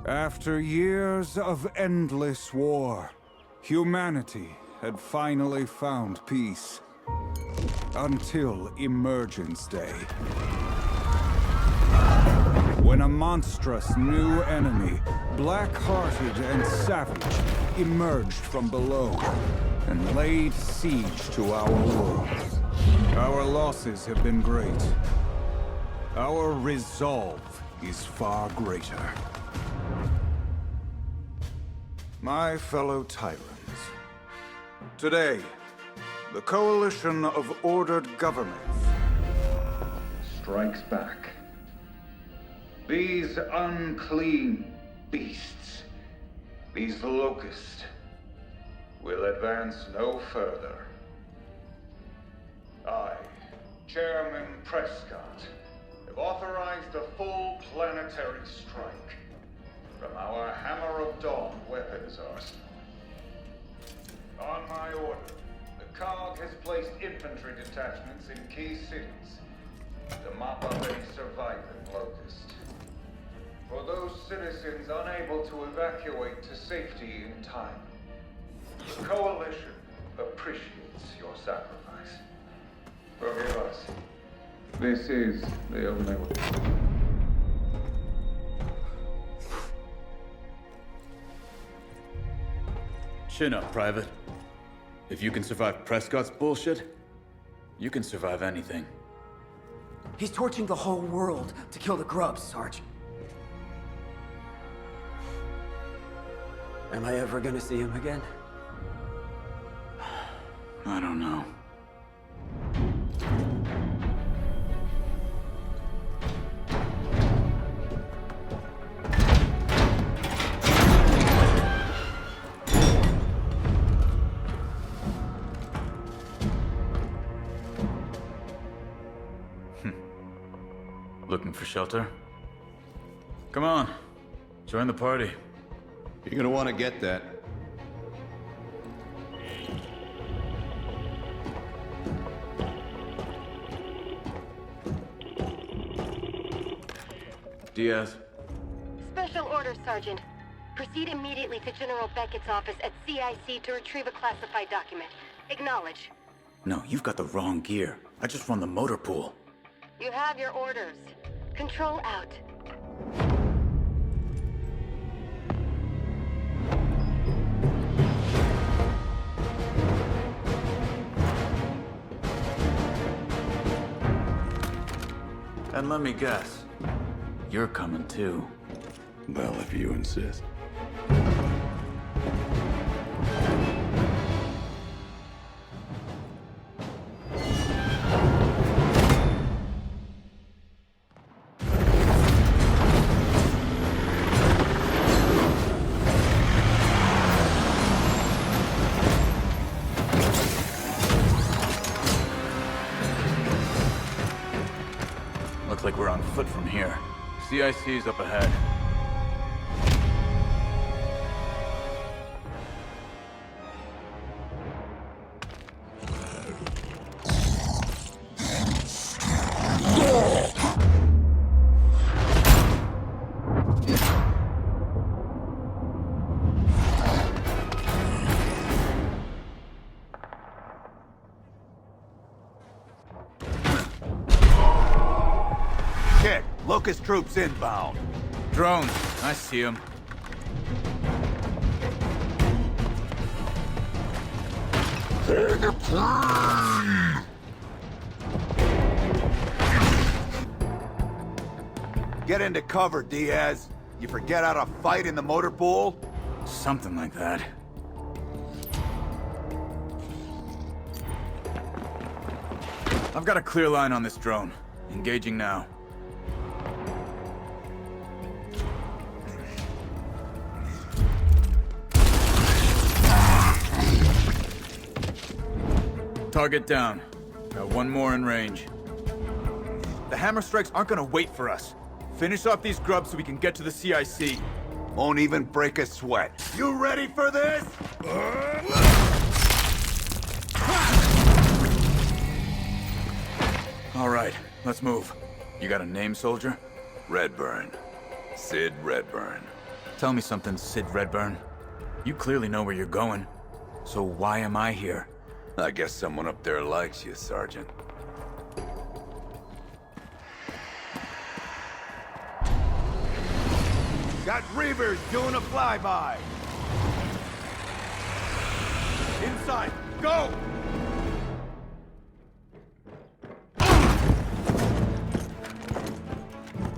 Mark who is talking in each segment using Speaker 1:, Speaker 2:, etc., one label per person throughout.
Speaker 1: After years of endless war, humanity had finally found peace. Until Emergence Day. When a monstrous new enemy, black-hearted and savage, emerged from below and laid siege to our world. Our losses have been great. Our resolve is far greater. My fellow tyrants, today, the coalition of ordered governments strikes back. These unclean beasts, these locusts, will advance no further. I, Chairman Prescott, have authorized a full planetary strike from our Hammer of Dawn weapons arsenal. On my order, the COG has placed infantry detachments in key cities to mop up any surviving Locust. For those citizens unable to evacuate to safety in time, the Coalition appreciates your sacrifice. Forgive us. This is the only way.
Speaker 2: Chin up, Private. If you can survive Prescott's bullshit, you can survive anything.
Speaker 3: He's torching the whole world to kill the grubs, Sarge. Am I ever gonna see him again?
Speaker 2: I don't know. Looking for shelter? Come on, join the party.
Speaker 4: You're gonna want to get that.
Speaker 2: Diaz.
Speaker 5: Special orders, Sergeant. Proceed immediately to General Beckett's office at CIC to retrieve a classified document. Acknowledge.
Speaker 2: No, you've got the wrong gear. I just run the motor pool.
Speaker 5: You have your orders. Control out.
Speaker 2: And let me guess, you're coming too.
Speaker 4: Well, if you insist.
Speaker 2: Looks like we're on foot from here. CIC's up ahead.
Speaker 4: Locust troops inbound.
Speaker 2: Drones, I see them.
Speaker 4: Get into cover, Diaz. You forget how to fight in the motor pool?
Speaker 2: Something like that. I've got a clear line on this drone. Engaging now. Target down. Got one more in range. The hammer strikes aren't gonna wait for us. Finish off these grubs so we can get to the CIC.
Speaker 4: Won't even break a sweat. You ready for this?
Speaker 2: All right, let's move. You got a name, soldier?
Speaker 4: Redburn. Sid Redburn.
Speaker 2: Tell me something, Sid Redburn. You clearly know where you're going. So why am I here?
Speaker 4: I guess someone up there likes you, Sergeant. Got Reavers doing a flyby. Inside, go!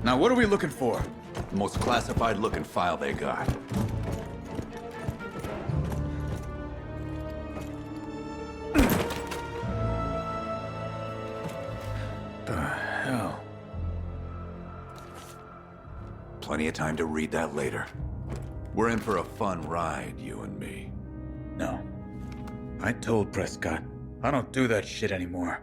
Speaker 2: Now what are we looking for?
Speaker 4: The most classified looking file they got.
Speaker 2: The hell?
Speaker 4: Plenty of time to read that later. We're in for a fun ride, you and me.
Speaker 2: No. I told Prescott. I don't do that shit anymore.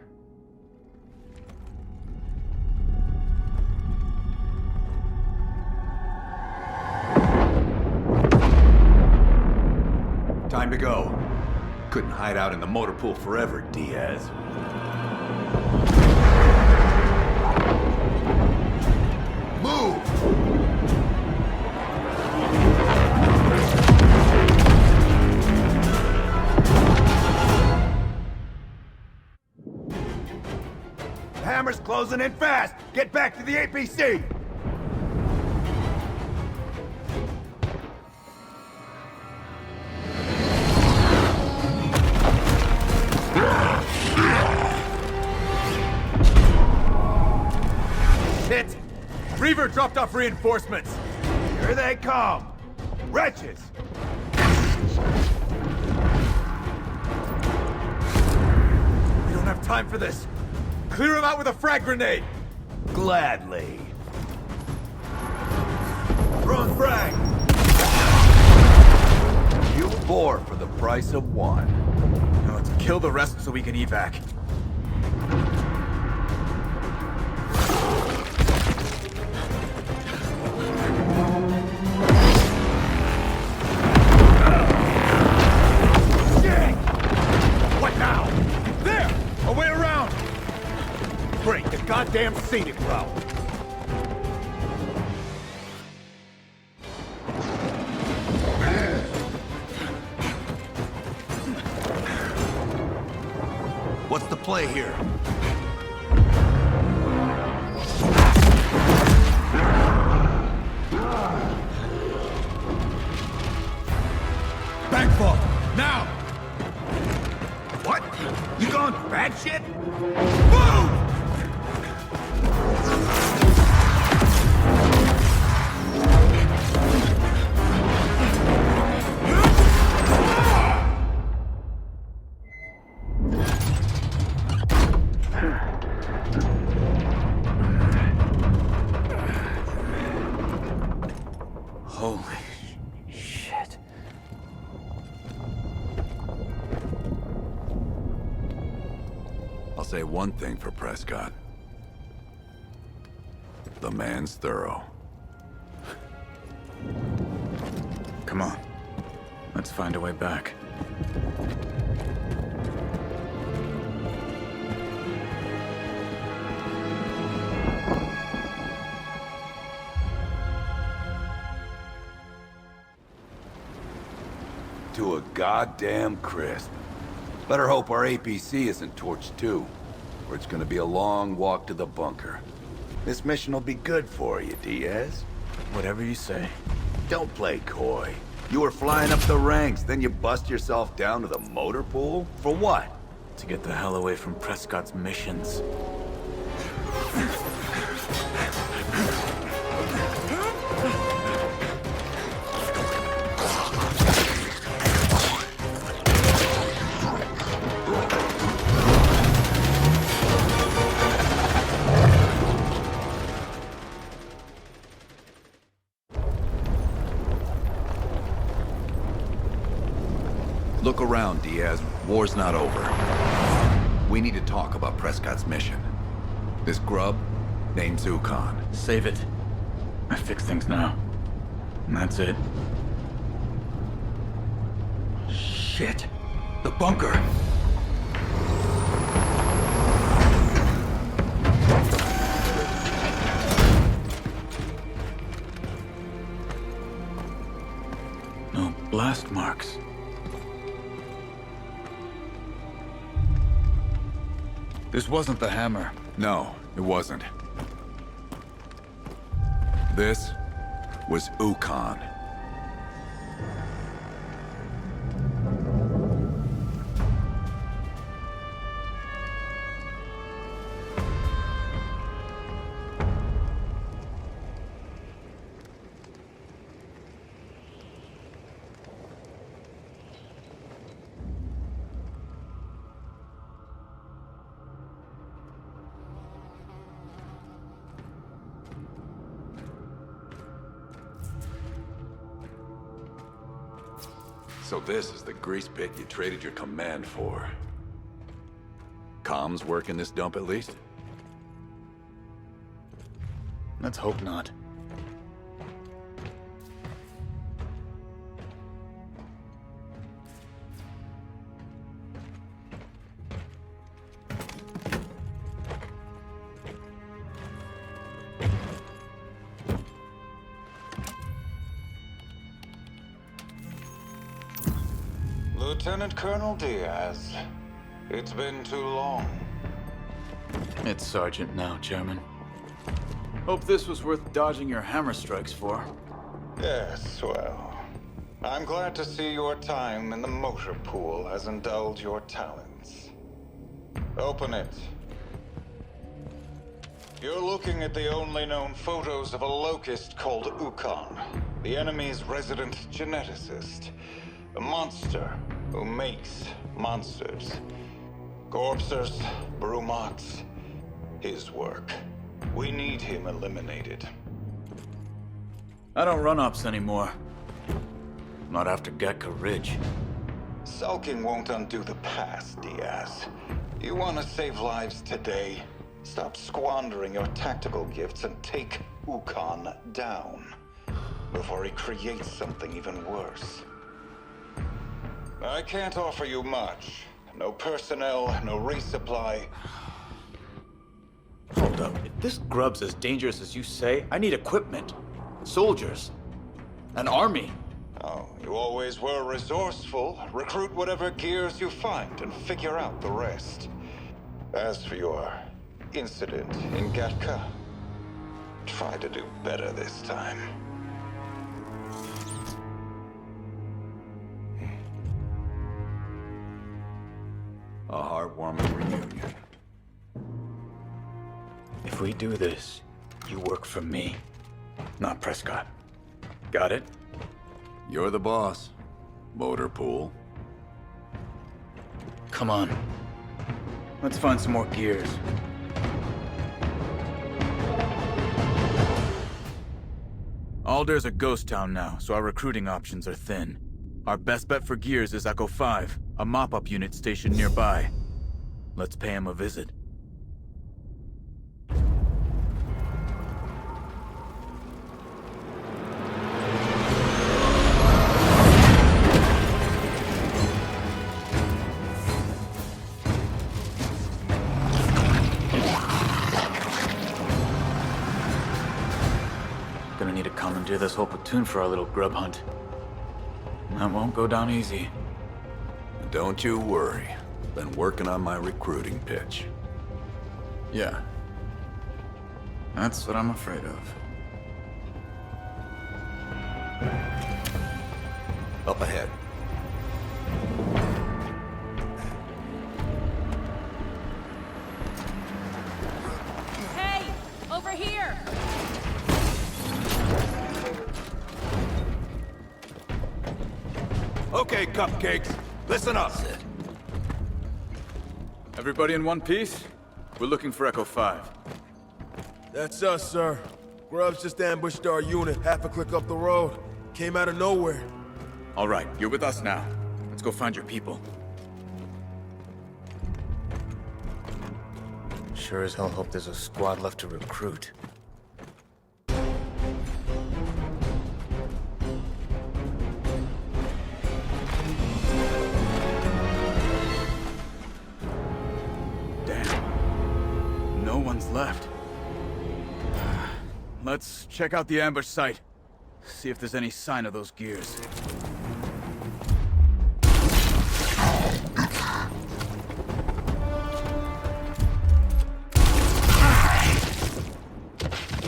Speaker 4: Time to go. Couldn't hide out in the motor pool forever, Diaz. Move! The hammer's closing in fast! Get back to the APC!
Speaker 2: Shit! Reaver dropped off reinforcements!
Speaker 4: Here they come! Wretches!
Speaker 2: We don't have time for this! Clear him out with a frag grenade!
Speaker 4: Gladly. Throwing frag! You 4 for the price of 1.
Speaker 2: Now let's kill the rest so we can evac.
Speaker 4: What now? There! A way around! Break the goddamn scenic route! What's the play here? Backfall! Now! What? You going bad shit? Move!
Speaker 2: Holy shit.
Speaker 4: I'll say one thing for Prescott. The man's thorough.
Speaker 2: Come on. Let's find a way back.
Speaker 4: To a goddamn crisp. Better hope our APC isn't torched too, or it's gonna be a long walk to the bunker. This mission will be good for you, Diaz.
Speaker 2: Whatever you say.
Speaker 4: Don't play coy. You were flying up the ranks, then you bust yourself down to the motor pool? For what?
Speaker 2: To get the hell away from Prescott's missions.
Speaker 4: Look around, Diaz. War's not over. We need to talk about Prescott's mission. This grub, name's Ukkon.
Speaker 2: Save it. I fix things now. And that's it. Shit. The bunker! No blast marks. This wasn't the hammer.
Speaker 4: No, it wasn't. This was Ukkon. So this is the grease pit you traded your command for. Comms work in this dump at least?
Speaker 2: Let's hope not.
Speaker 6: Lieutenant Colonel Diaz, it's been too long.
Speaker 2: It's Sergeant now, Chairman. Hope this was worth dodging your hammer strikes for.
Speaker 6: Yes, well, I'm glad to see your time in the motor pool has indulged your talents. Open it. You're looking at the only known photos of a locust called Ukkon, the enemy's resident geneticist. A monster who makes monsters. Corpsers, Brumaks, his work. We need him eliminated.
Speaker 2: I don't run ops anymore. Not after Gatka Ridge.
Speaker 6: Sulking won't undo the past, Diaz. You want to save lives today? Stop squandering your tactical gifts and take Ukkon down before he creates something even worse. I can't offer you much. No personnel, no resupply.
Speaker 2: Hold up. If this grub's as dangerous as you say, I need equipment. Soldiers. An army.
Speaker 6: Oh, you always were resourceful. Recruit whatever gears you find and figure out the rest. As for your incident in Gatka, try to do better this time.
Speaker 4: A heartwarming reunion.
Speaker 2: If we do this, you work for me, not Prescott. Got it?
Speaker 4: You're the boss. Motor pool.
Speaker 2: Come on. Let's find some more gears. Aldair's a ghost town now, so our recruiting options are thin. Our best bet for gears is Echo 5, a mop-up unit stationed nearby. Let's pay him a visit. Gonna need to commandeer this whole platoon for our little grub hunt. That won't go down easy.
Speaker 4: Don't you worry. Been working on my recruiting pitch.
Speaker 2: Yeah. That's what I'm afraid of.
Speaker 4: Up ahead.
Speaker 7: Hey! Over here!
Speaker 4: Okay, cupcakes. Listen up.
Speaker 2: Everybody in one piece? We're looking for Echo 5.
Speaker 8: That's us, sir. Grubs just ambushed our unit half a click up the road. Came out of nowhere.
Speaker 2: All right, you're with us now. Let's go find your people. Sure as hell hope there's a squad left to recruit. Damn. No one's left. Let's check out the ambush site. See if there's any sign of those gears.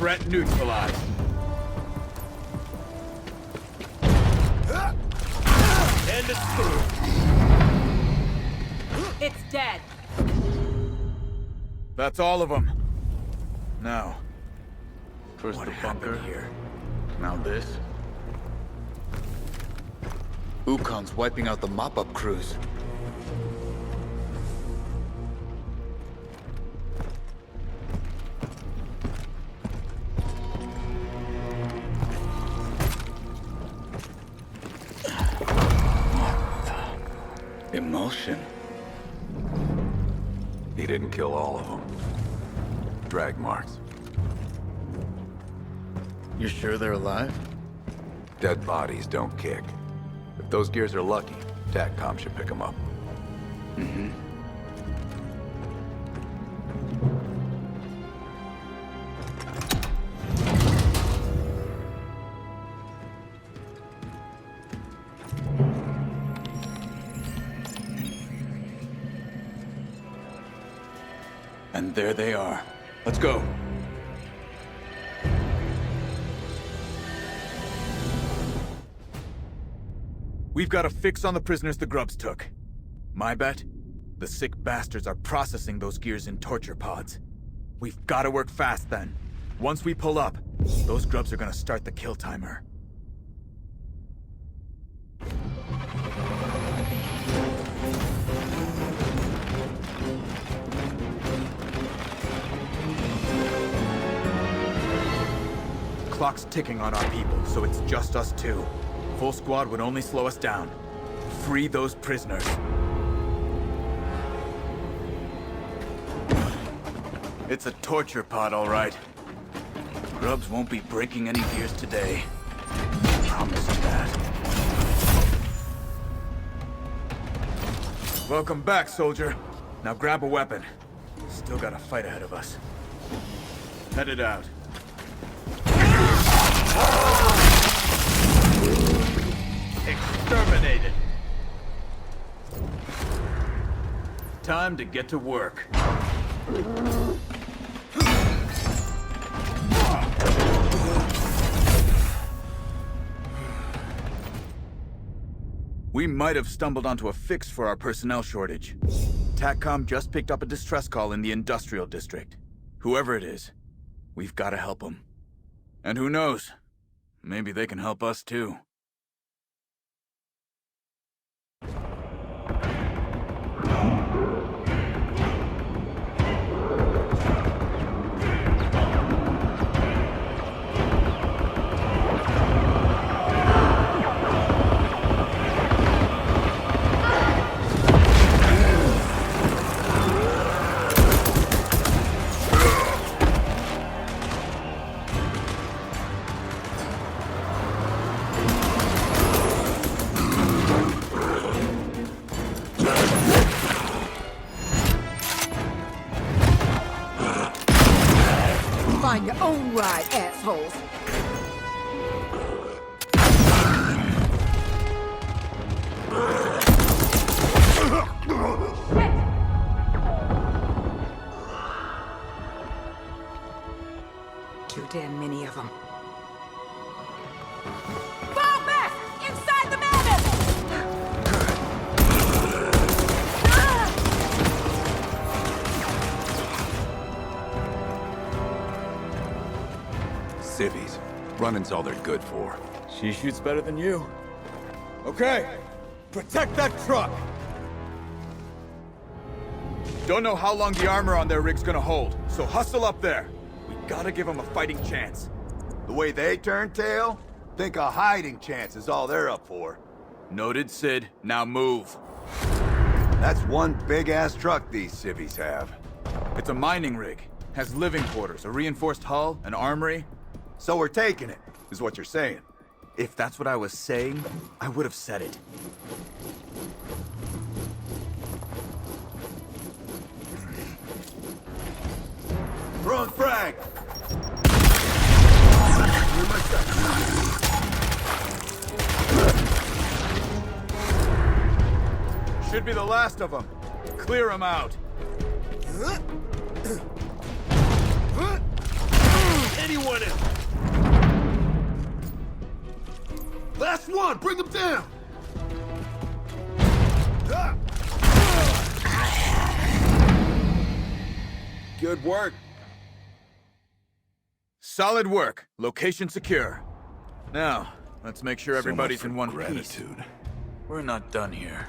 Speaker 2: Threat neutralized.
Speaker 8: And it's through.
Speaker 7: It's dead.
Speaker 2: That's all of them. Now, first
Speaker 3: What
Speaker 2: the bunker
Speaker 3: happened here?
Speaker 2: Now this. Ukkon's wiping out the mop-up crews. Imulsion.
Speaker 4: He didn't kill all of them. Drag marks.
Speaker 2: You sure they're alive?
Speaker 4: Dead bodies don't kick. If those gears are lucky, TACCOM should pick them up.
Speaker 2: Mm-hmm. And there they are. Let's go. We've got a fix on the prisoners the grubs took. My bet? The sick bastards are processing those gears in torture pods. We've got to work fast then. Once we pull up, those grubs are gonna start the kill timer. Clock's ticking on our people, so it's just us two. Full squad would only slow us down. Free those prisoners. It's a torture pod, all right. Grubs won't be breaking any gears today. Promise you that. Welcome back, soldier. Now grab a weapon. Still got a fight ahead of us. Headed out. Exterminated. Time to get to work. We might have stumbled onto a fix for our personnel shortage. TACCOM just picked up a distress call in the industrial district. Whoever it is, we've got to help them. And who knows? Maybe they can help us too.
Speaker 9: Find your own ride, assholes. Too damn many of them.
Speaker 7: Fall back! Inside the Mammoth!
Speaker 4: Civvies. Running's all they're good for.
Speaker 2: She shoots better than you. Okay, protect that truck! Don't know how long the armor on their rig's gonna hold, so hustle up there. We gotta give them a fighting chance.
Speaker 4: The way they turn tail, think a hiding chance is all they're up for.
Speaker 2: Noted, Sid. Now move.
Speaker 4: That's one big-ass truck these civvies have.
Speaker 2: It's a mining rig. Has living quarters, a reinforced hull, an armory.
Speaker 4: So we're taking it, is what you're saying.
Speaker 2: If that's what I was saying, I would have said it.
Speaker 4: Throwing frag!
Speaker 2: Should be the last of them. Clear them out.
Speaker 8: anyone else. Last one, bring him down.
Speaker 4: Good work.
Speaker 2: Solid work. Location secure. Now, let's make sure everybody's in one piece.
Speaker 4: Gratitude.
Speaker 2: We're not done here.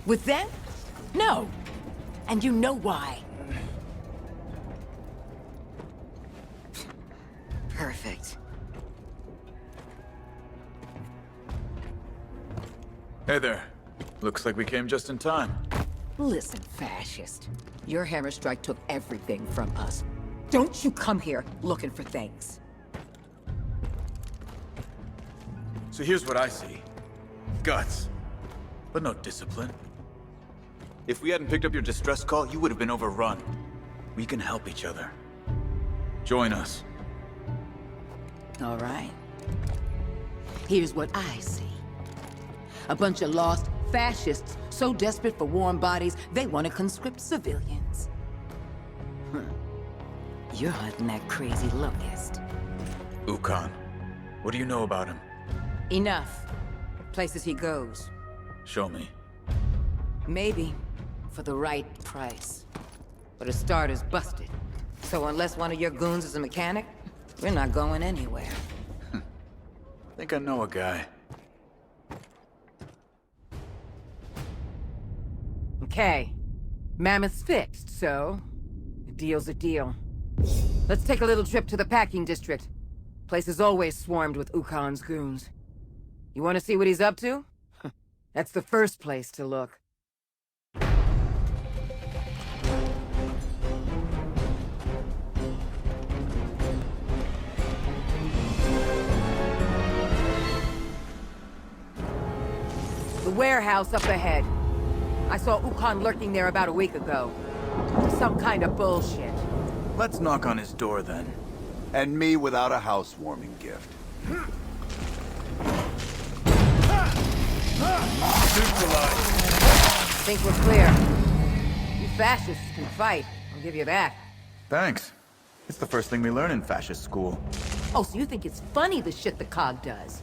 Speaker 9: With them? No. And you know why. Perfect.
Speaker 2: Hey there. Looks like we came just in time.
Speaker 9: Listen, fascist. Your hammer strike took everything from us. Don't you come here looking for things.
Speaker 2: So here's what I see. Guts. But no discipline. If we hadn't picked up your distress call, you would have been overrun. We can help each other. Join us.
Speaker 9: All right. Here's what I see. A bunch of lost fascists so desperate for warm bodies, they want to conscript civilians. You're hunting that crazy Locust.
Speaker 2: Ukkon. What do you know about him?
Speaker 9: Enough. Places he goes.
Speaker 2: Show me.
Speaker 9: Maybe. For the right price. But his starter's busted. So unless one of your goons is a mechanic, we're not going anywhere.
Speaker 2: Think I know a guy.
Speaker 9: Okay. Mammoth's fixed, so... a deal's a deal. Let's take a little trip to the packing district. Place is always swarmed with Ukkon's goons. You want to see what he's up to? That's the first place to look. The warehouse up ahead. I saw Ukkon lurking there about a week ago. Some kind of bullshit.
Speaker 2: Let's knock on his door then.
Speaker 4: And me without a housewarming gift.
Speaker 9: Think we're clear. You fascists can fight, I'll give you that.
Speaker 2: Thanks. It's the first thing we learn in fascist school.
Speaker 9: Oh, so you think it's funny the shit the COG does?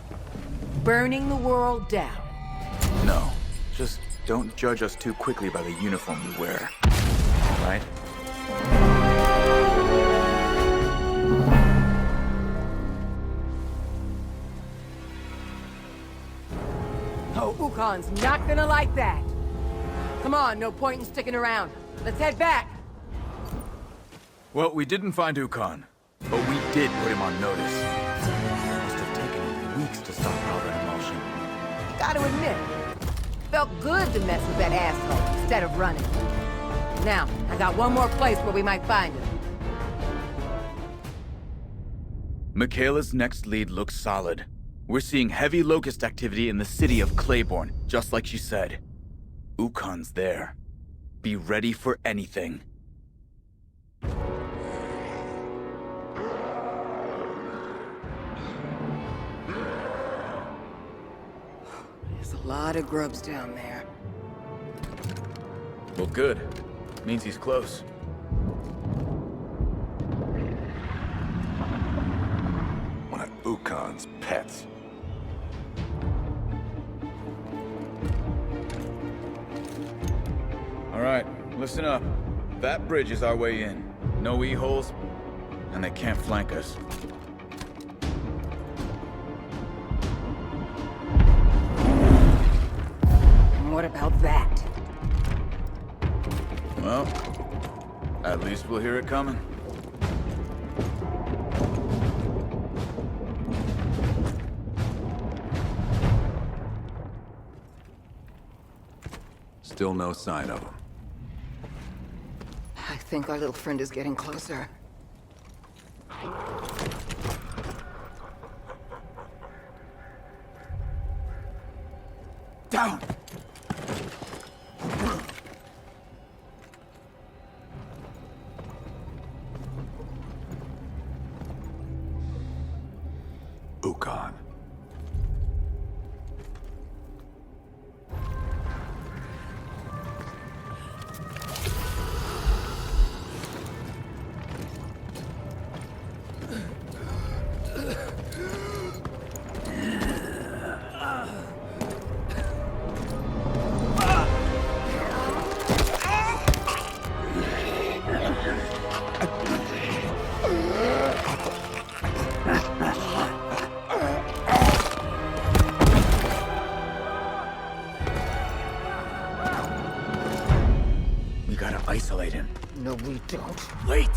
Speaker 9: Burning the world down.
Speaker 2: No. Just don't judge us too quickly by the uniform we wear. Right?
Speaker 9: Oh, Ukkon's not gonna like that. Come on, no point in sticking around. Let's head back.
Speaker 2: Well, we didn't find Ukkon, but we did put him on notice. It must have taken him weeks to stop all that imulsion.
Speaker 9: Gotta admit, felt good to mess with that asshole instead of running. Now, I got one more place where we might find him.
Speaker 2: Mikayla's next lead looks solid. We're seeing heavy Locust activity in the city of Claybourne, just like she said. Ukkon's there. Be ready for anything.
Speaker 9: There's a lot of grubs down there.
Speaker 2: Well, good. Means he's close.
Speaker 4: One of Ukkon's pets.
Speaker 2: All right, listen up. That bridge is our way in. No E-holes, and they can't flank us.
Speaker 9: And what about that?
Speaker 2: Well, at least we'll hear it coming.
Speaker 4: Still no sign of him.
Speaker 9: I think our little friend is getting closer.
Speaker 2: Down!
Speaker 4: Ukkon.
Speaker 3: you don't wait!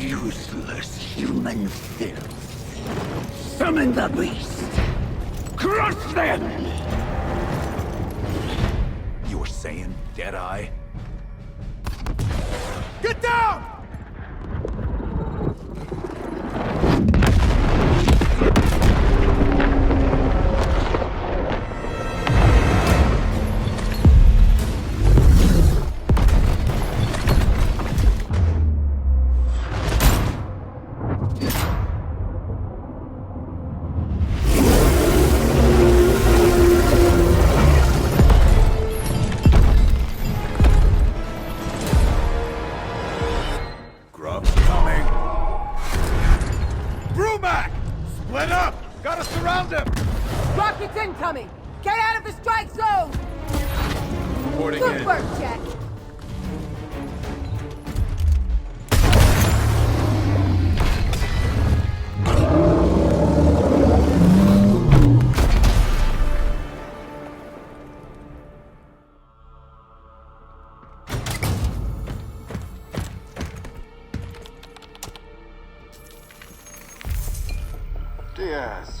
Speaker 3: Useless human filth. Summon the beast! Crush them!
Speaker 2: You were saying, Deadeye?
Speaker 8: Get down!
Speaker 2: Grub's coming. Brumak! Split up! Gotta surround him!
Speaker 9: Rockets incoming! Get out of the strike zone!
Speaker 2: Reporting
Speaker 9: Good
Speaker 2: in.
Speaker 9: work, Jack!
Speaker 6: Diaz,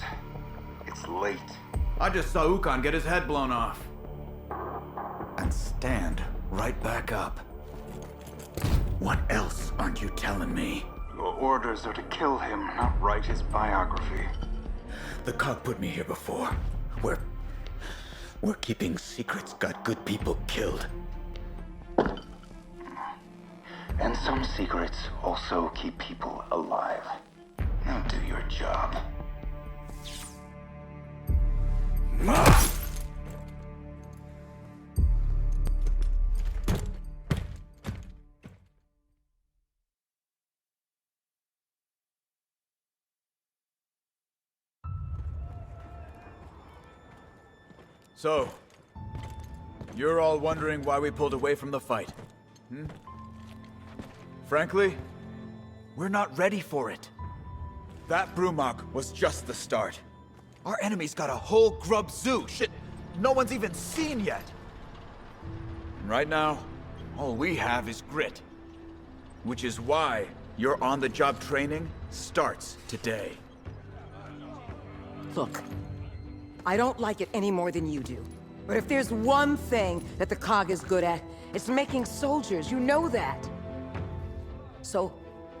Speaker 6: it's late.
Speaker 2: I just saw Ukkon get his head blown off. And stand right back up. What else aren't you telling me?
Speaker 6: Your orders are to kill him, not write his biography.
Speaker 2: The cog put me here before. We're keeping secrets, got good people killed.
Speaker 6: And some secrets also keep people alive. Now do your job.
Speaker 2: So, you're all wondering why we pulled away from the fight, hmm? Frankly, we're not ready for it. That Brumak was just the start. Our enemy's got a whole grub zoo, shit no one's even seen yet. And right now, all we have is grit. Which is why your on-the-job training starts today.
Speaker 9: Look, I don't like it any more than you do. But if there's one thing that the COG is good at, it's making soldiers, you know that. So,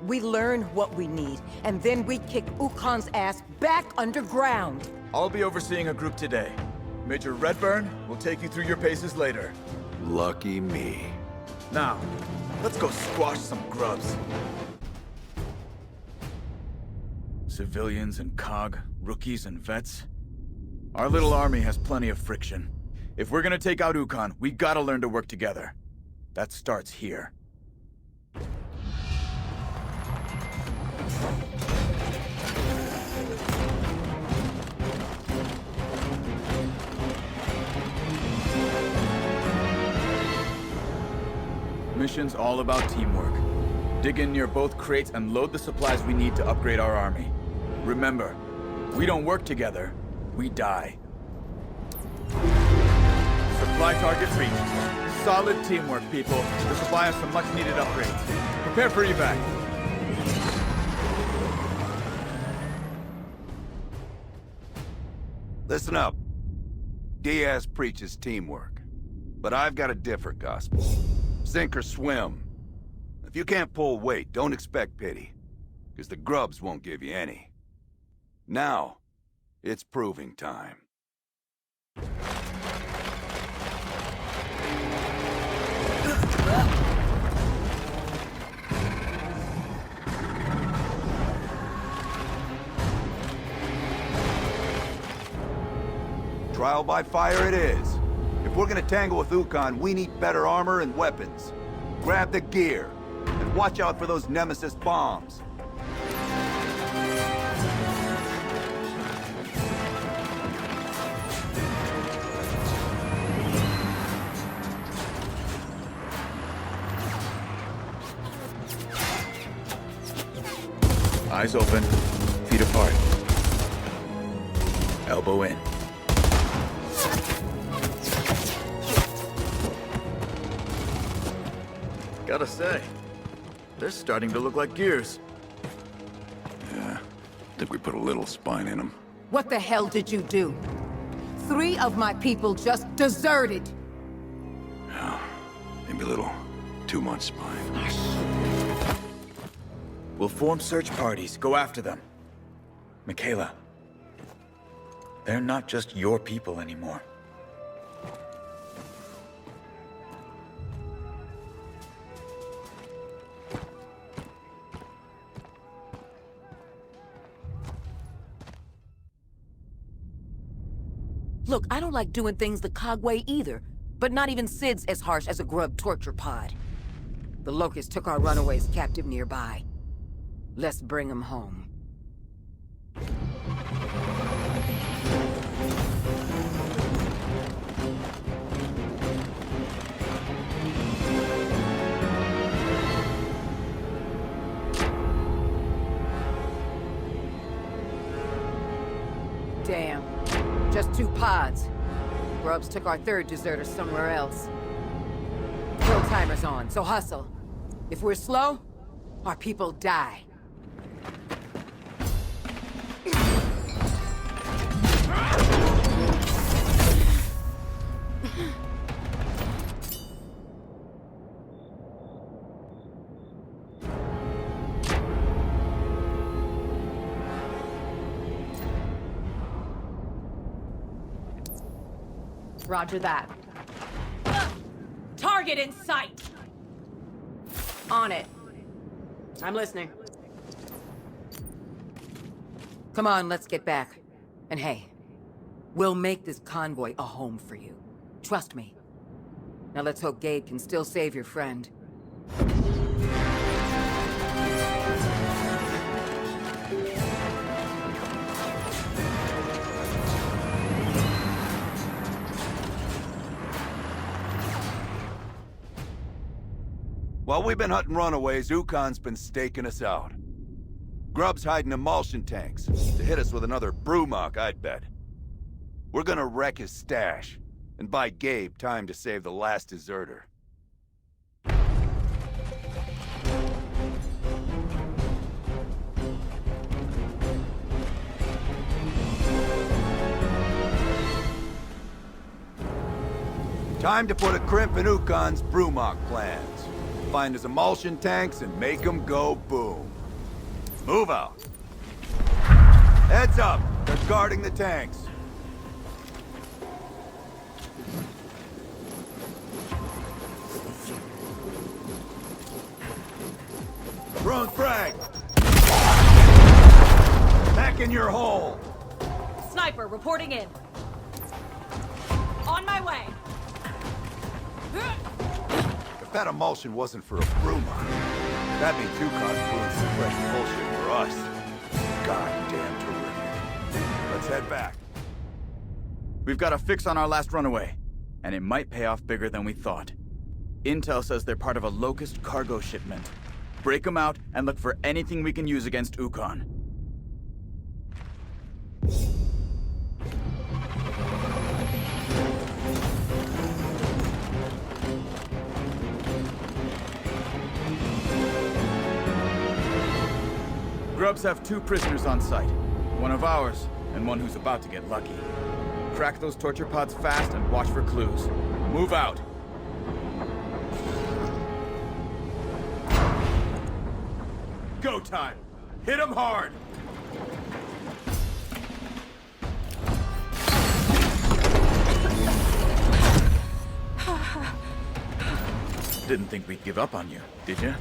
Speaker 9: we learn what we need, and then we kick Ukkon's ass back underground.
Speaker 2: I'll be overseeing a group today. Major Redburn will take you through your paces later.
Speaker 4: Lucky me.
Speaker 2: Now, let's go squash some grubs. Civilians and COG, rookies and vets. Our little army has plenty of friction. If we're gonna take out Ukkon, we gotta learn to work together. That starts here. Mission's all about teamwork. Dig in near both crates and load the supplies we need to upgrade our army. Remember, we don't work together, we die. Supply targets reached. Solid teamwork, people. The supply has some much-needed upgrades. Prepare for evac.
Speaker 4: Listen up. Diaz preaches teamwork. But I've got a different gospel. Sink or swim. If you can't pull weight, don't expect pity. Because the grubs won't give you any. Now, it's proving time. Trial by fire it is. If we're gonna tangle with Ukkon, we need better armor and weapons. Grab the gear, and watch out for those Nemesis bombs.
Speaker 2: Eyes open, feet apart. Elbow in. Gotta say, they're starting to look like gears.
Speaker 4: Yeah, think we put a little spine in them.
Speaker 9: What the hell did you do? 3 of my people just deserted!
Speaker 4: Yeah, maybe a little too much spine.
Speaker 2: We'll form search parties, go after them. Mikayla, they're not just your people anymore.
Speaker 7: Look, I don't like doing things the COG way either, but not even Sid's as harsh as a grub torture pod.
Speaker 9: The Locust took our runaways captive nearby. Let's bring them home. Damn. Just 2 pods. Grubs took our 3rd deserter somewhere else. Kill timer's on, so hustle. If we're slow, our people die.
Speaker 7: Roger that. Target in sight!
Speaker 9: On it. I'm listening. Come on, let's get back. And hey, we'll make this convoy a home for you. Trust me. Now let's hope Gabe can still save your friend.
Speaker 4: While we've been hunting runaways, Ukkon's been staking us out. Grub's hiding emulsion tanks to hit us with another Brumak, I'd bet. We're gonna wreck his stash and buy Gabe time to save the last deserter. Time to put a crimp in Ukkon's Brumak plans. Find his emulsion tanks and make them go boom. Move out. Heads up! They're guarding the tanks. Throwing frag! Back in your hole!
Speaker 7: Sniper reporting in. On my way.
Speaker 4: If that emulsion wasn't for a Brumak, that means Ukkon's doing some fresh bullshit for us. Goddamn terrific. Let's head back.
Speaker 2: We've got a fix on our last runaway, and it might pay off bigger than we thought. Intel says they're part of a Locust cargo shipment. Break them out and look for anything we can use against Ukkon. Grubs have 2 prisoners on site. One of ours, and one who's about to get lucky. Crack those torture pods fast and watch for clues. Move out! Go time! Hit 'em hard! Didn't think we'd give up on you, did you?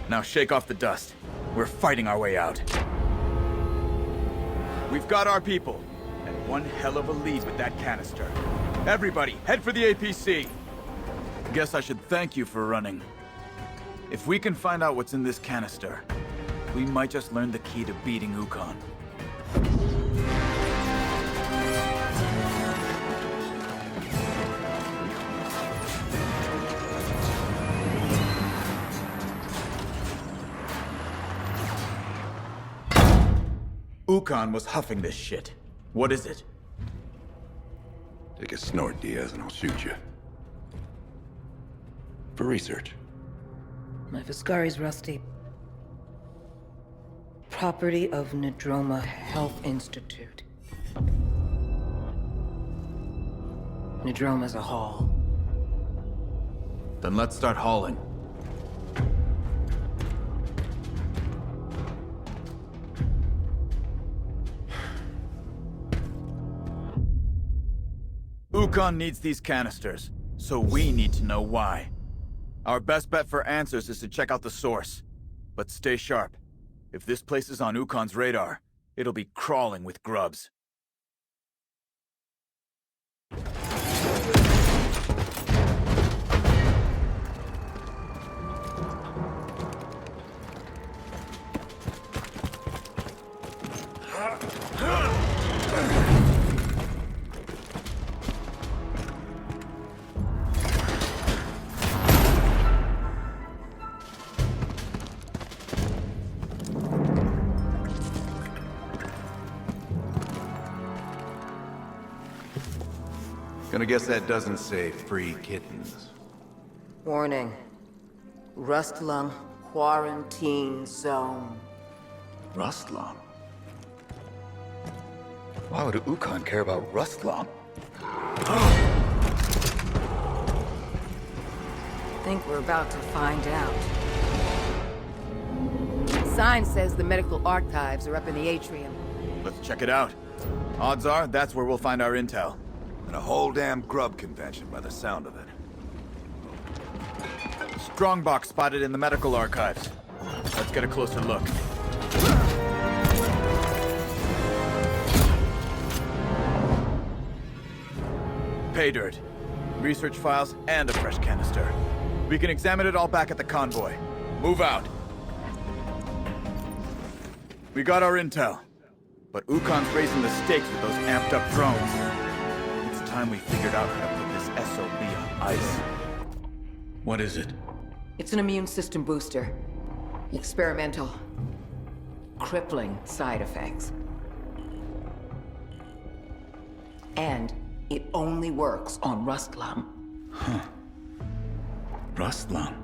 Speaker 2: Now shake off the dust. We're fighting our way out. We've got our people, and one hell of a lead with that canister. Everybody, head for the APC! Guess I should thank you for running. If we can find out what's in this canister, we might just learn the key to beating Ukkon. Ukkon was huffing this shit. What is it?
Speaker 4: Take a snort, Diaz, and I'll shoot you. For research.
Speaker 7: My Viscari's rusty. Property of Nadroma Health Institute. Nadroma's a haul.
Speaker 2: Then let's start hauling. Ukkon needs these canisters, so we need to know why. Our best bet for answers is to check out the source. But stay sharp. If this place is on Ukkon's radar, it'll be crawling with grubs.
Speaker 4: Gonna guess that doesn't say free kittens.
Speaker 7: Warning. Rustlung Quarantine Zone.
Speaker 10: Rustlung? Why would Ukkon care about Rustlung?
Speaker 9: Think we're about to find out. Sign says the medical archives are up in the atrium.
Speaker 2: Let's check it out. Odds are, that's where we'll find our intel.
Speaker 4: And a whole damn grub convention by the sound of it.
Speaker 2: Strongbox spotted in the medical archives. Let's get a closer look. Pay dirt, research files, and a fresh canister. We can examine it all back at the convoy. Move out. We got our intel. But Ukkon's raising the stakes with those amped up drones. It's time we figured out how to put this SOB on ice. What is it?
Speaker 9: It's an immune system booster. Experimental. Crippling side effects. And it only works on Rustlung.
Speaker 10: Huh. Rustlung.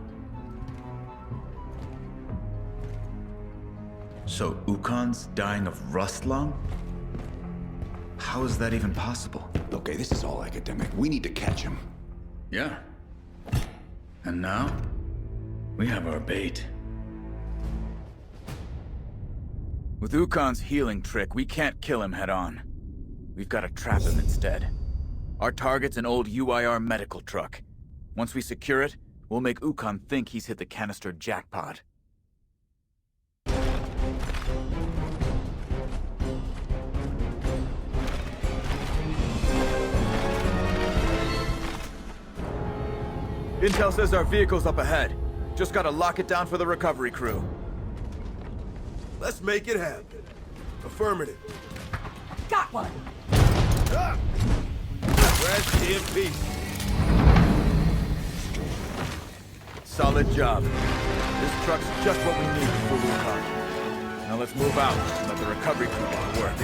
Speaker 10: So Ukkon's dying of Rustlung? How is that even possible?
Speaker 4: Okay, this is all academic. We need to catch him.
Speaker 10: Yeah. And now, we have our bait.
Speaker 2: With Ukkon's healing trick, we can't kill him head on. We've got to trap him instead. Our target's an old UIR medical truck. Once we secure it, we'll make Ukkon think he's hit the canister jackpot. Intel says our vehicle's up ahead. Just gotta lock it down for the recovery crew.
Speaker 8: Let's make it happen. Affirmative.
Speaker 9: Got one!
Speaker 8: Ah! Rest in peace.
Speaker 2: Solid job. This truck's just what we need for Ukkon. Now let's move out and let the recovery crew get to work.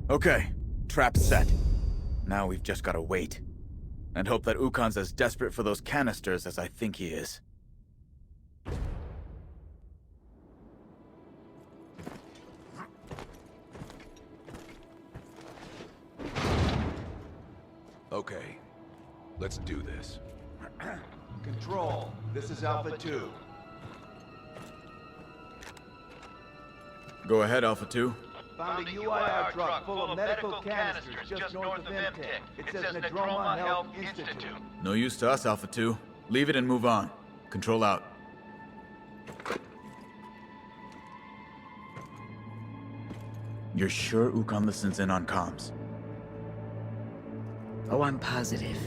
Speaker 2: Okay, trap set. Now we've just gotta wait. And hope that Ukkon's as desperate for those canisters as I think he is.
Speaker 4: Okay, let's do this.
Speaker 11: Control, this is Alpha 2.
Speaker 2: Go ahead, Alpha 2.
Speaker 11: Found a UIR truck full of medical canisters just north of Emtech. It says Nadroma Health Institute.
Speaker 2: No use to us, Alpha 2. Leave it and move on. Control out. You're sure Ukkon listens in on comms?
Speaker 7: Oh, I'm positive.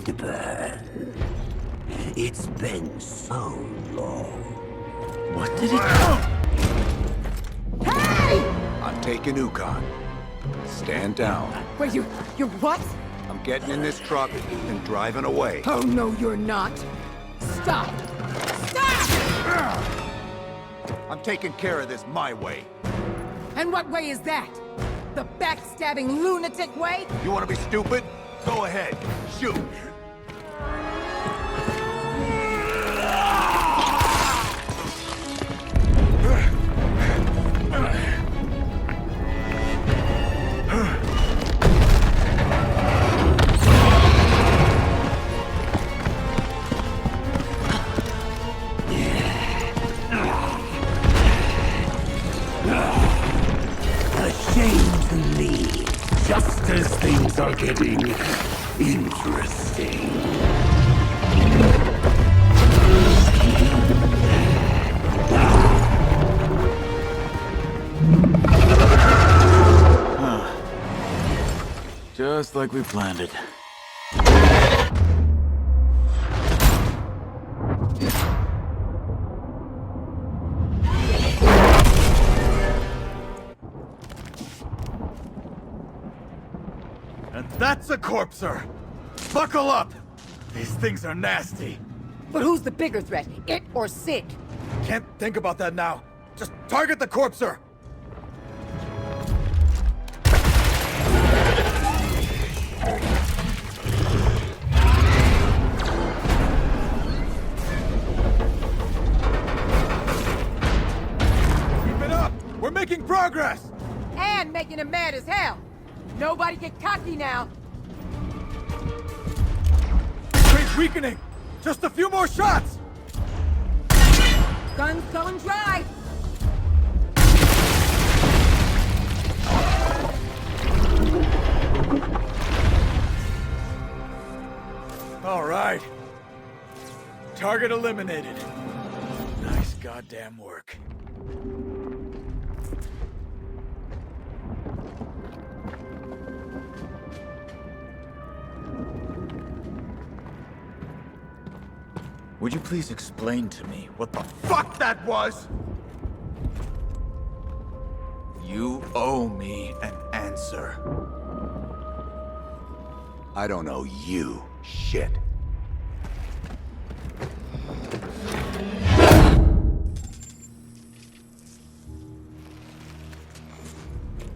Speaker 12: Redburn. It's been so long.
Speaker 10: What did he...
Speaker 9: Hey!
Speaker 4: I'm taking Ukkon. Stand down.
Speaker 9: Wait, you're what?
Speaker 4: I'm getting in this truck and driving away.
Speaker 9: Oh, no, you're not. Stop! Stop!
Speaker 4: I'm taking care of this my way.
Speaker 9: And what way is that? The backstabbing lunatic way?
Speaker 4: You want to be stupid? Go ahead. Shoot.
Speaker 12: Just as things are getting interesting.
Speaker 10: Just like we planned it.
Speaker 2: And that's a corpser! Buckle up! These things are nasty.
Speaker 9: But who's the bigger threat, it or Sid?
Speaker 2: Can't think about that now. Just target the corpser! Keep it up! We're making progress!
Speaker 9: And making him mad as hell! Nobody get cocky now!
Speaker 2: Train's weakening! Just a few more shots!
Speaker 9: Gun's going dry!
Speaker 2: All right. Target eliminated. Nice goddamn work.
Speaker 10: Would you please explain to me what the
Speaker 2: Fuck that was!
Speaker 10: You owe me an answer.
Speaker 4: I don't know you shit.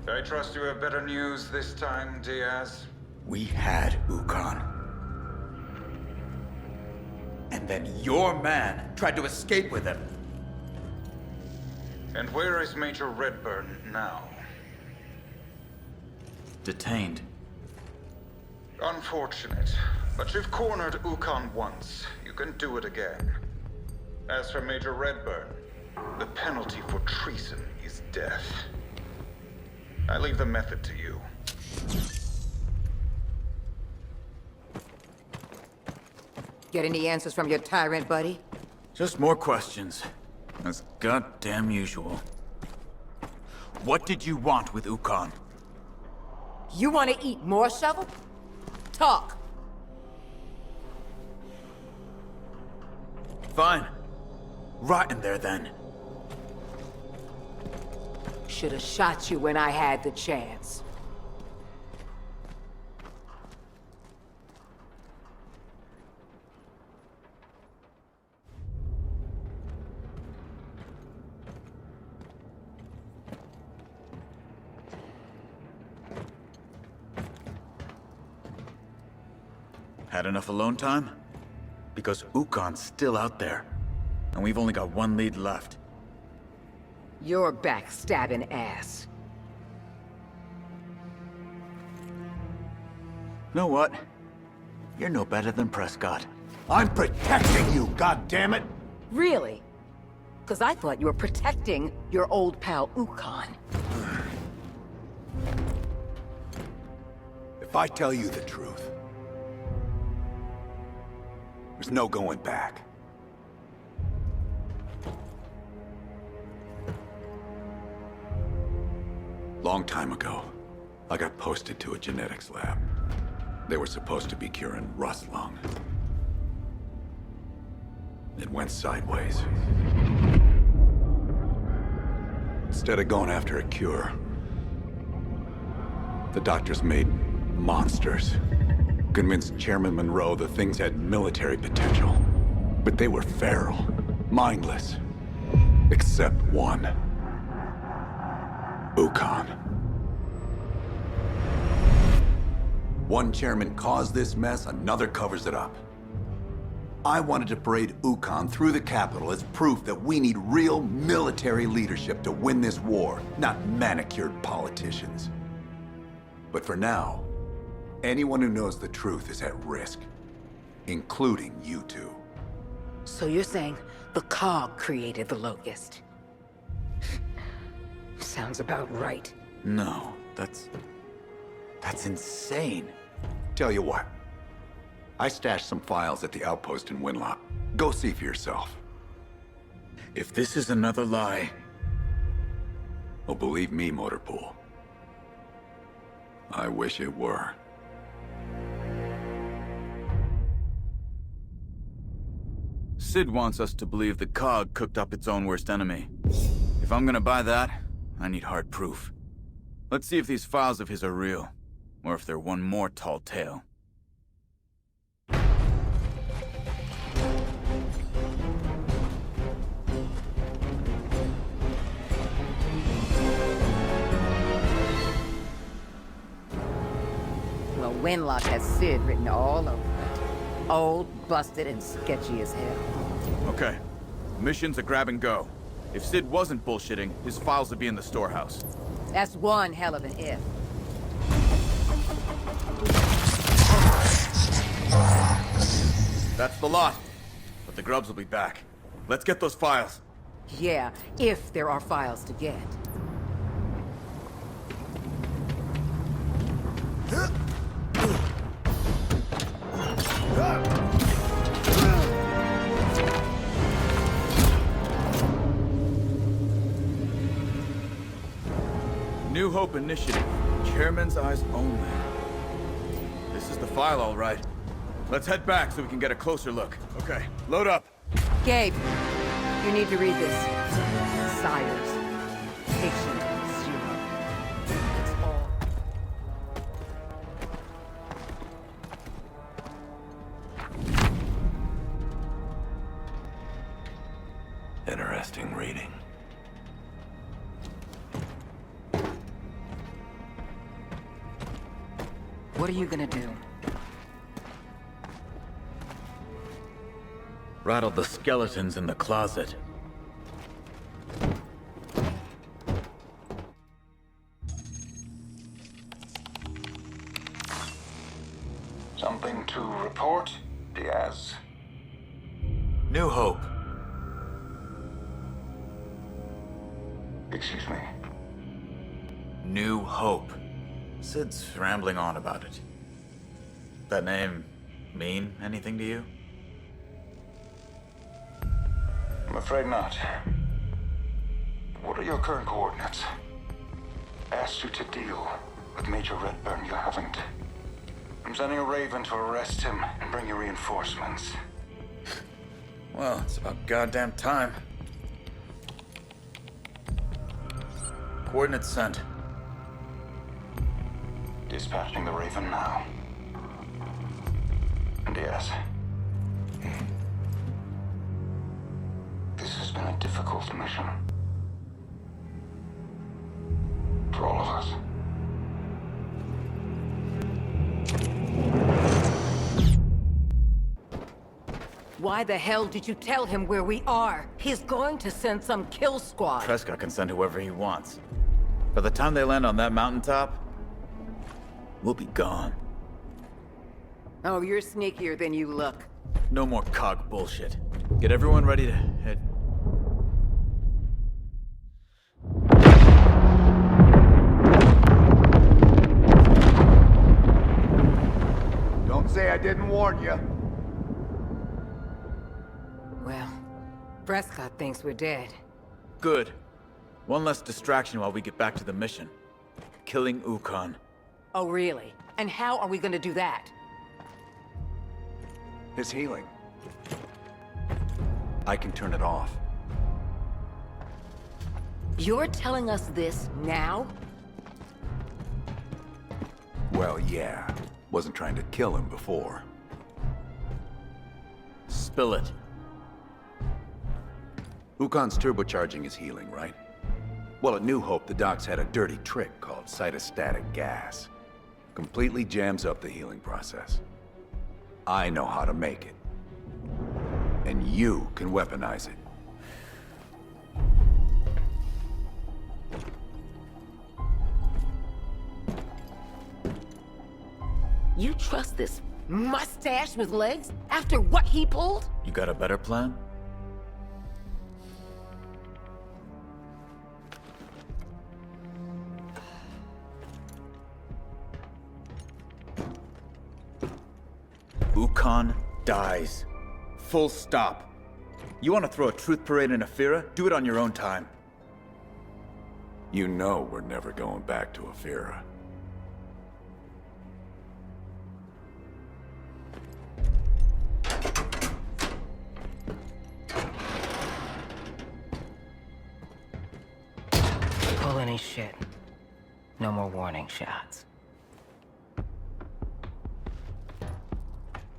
Speaker 6: I trust you have better news this time, Diaz.
Speaker 10: We had Ukkon. And then your man tried to escape with him.
Speaker 6: And where is Major Redburn now?
Speaker 10: Detained.
Speaker 6: Unfortunate, but you've cornered Ukkon once. You can do it again. As for Major Redburn, the penalty for treason is death. I leave the method to you.
Speaker 7: Get any answers from your tyrant, buddy?
Speaker 10: Just more questions. As goddamn usual. What did you want with Ukkon?
Speaker 7: You want to eat more, Shovel? Talk.
Speaker 10: Fine. Rot in there then.
Speaker 7: Should have shot you when I had the chance.
Speaker 10: Had enough alone time? Because Ukkon's still out there. And we've only got one lead left.
Speaker 7: Your backstabbing ass.
Speaker 10: Know what? You're no better than Prescott.
Speaker 12: I'm protecting you, goddammit!
Speaker 7: Really? Because I thought you were protecting your old pal Ukkon.
Speaker 4: If I tell you the truth, there's no going back. Long time ago, I got posted to a genetics lab. They were supposed to be curing rust lung. It went sideways. Instead of going after a cure, the doctors made monsters. Convinced Chairman Monroe the things had military potential. But they were feral, mindless. Except one. Ukkon. One chairman caused this mess, another covers it up. I wanted to parade Ukkon through the capital as proof that we need real military leadership to win this war, not manicured politicians. But for now, anyone who knows the truth is at risk, including you two.
Speaker 7: So you're saying the Cog created the Locust? Sounds about right.
Speaker 10: No, that's insane.
Speaker 4: Tell you what, I stashed some files at the outpost in Winlock. Go see for yourself.
Speaker 10: If this is another lie...
Speaker 4: Oh, believe me, Motorpool. I wish it were.
Speaker 2: Sid wants us to believe the Cog cooked up its own worst enemy. If I'm gonna buy that, I need hard proof. Let's see if these files of his are real, or if they're one more tall tale.
Speaker 9: Well, Winlock has Sid written all over it. Old, busted, and sketchy as hell.
Speaker 2: Okay. Mission's a grab and go. If Sid wasn't bullshitting, his files would be in the storehouse.
Speaker 9: That's one hell of an if.
Speaker 2: That's the lot. But the grubs will be back. Let's get those files.
Speaker 9: Yeah, if there are files to get.
Speaker 2: New Hope Initiative. Chairman's eyes only. This is the file, all right. Let's head back so we can get a closer look. Okay, load up.
Speaker 9: Gabe, you need to read this. Sires. Patient zero. It's all.
Speaker 4: Interesting reading.
Speaker 9: What are you gonna do?
Speaker 10: Rattle the skeletons in the closet.
Speaker 6: Something to report, Diaz?
Speaker 10: New Hope.
Speaker 6: Excuse me?
Speaker 10: New Hope. Sid's rambling on about it. That name mean anything to you?
Speaker 6: I'm afraid not. What are your current coordinates? Asked you to deal with Major Redburn, you haven't. I'm sending a Raven to arrest him and bring you reinforcements.
Speaker 10: Well, it's about goddamn time. Coordinates sent.
Speaker 6: Dispatching the Raven now. Diaz. This has been a difficult mission. For all of us.
Speaker 9: Why the hell did you tell him where we are? He's going to send some kill squad.
Speaker 10: Prescott can send whoever he wants. By the time they land on that mountaintop, we'll be gone.
Speaker 9: Oh, you're sneakier than you look.
Speaker 10: No more cog bullshit. Get everyone ready to head.
Speaker 11: Don't say I didn't warn you.
Speaker 9: Well, Prescott thinks we're dead.
Speaker 10: Good. One less distraction while we get back to the mission. Killing Ukkon.
Speaker 9: Oh, really? And how are we gonna do that?
Speaker 4: His healing. I can turn it off.
Speaker 7: You're telling us this now?
Speaker 4: Well, yeah. Wasn't trying to kill him before.
Speaker 10: Spill it.
Speaker 4: Ukkon's turbocharging his healing, right? Well, at New Hope, the docs had a dirty trick called cytostatic gas. Completely jams up the healing process. I know how to make it. And you can weaponize it.
Speaker 7: You trust this mustache with legs after what he pulled?
Speaker 10: You got a better plan? Ukkon dies. Full stop. You want to throw a truth parade in Afira? Do it on your own time.
Speaker 4: You know we're never going back to Afira.
Speaker 9: Pull any shit. No more warning shots.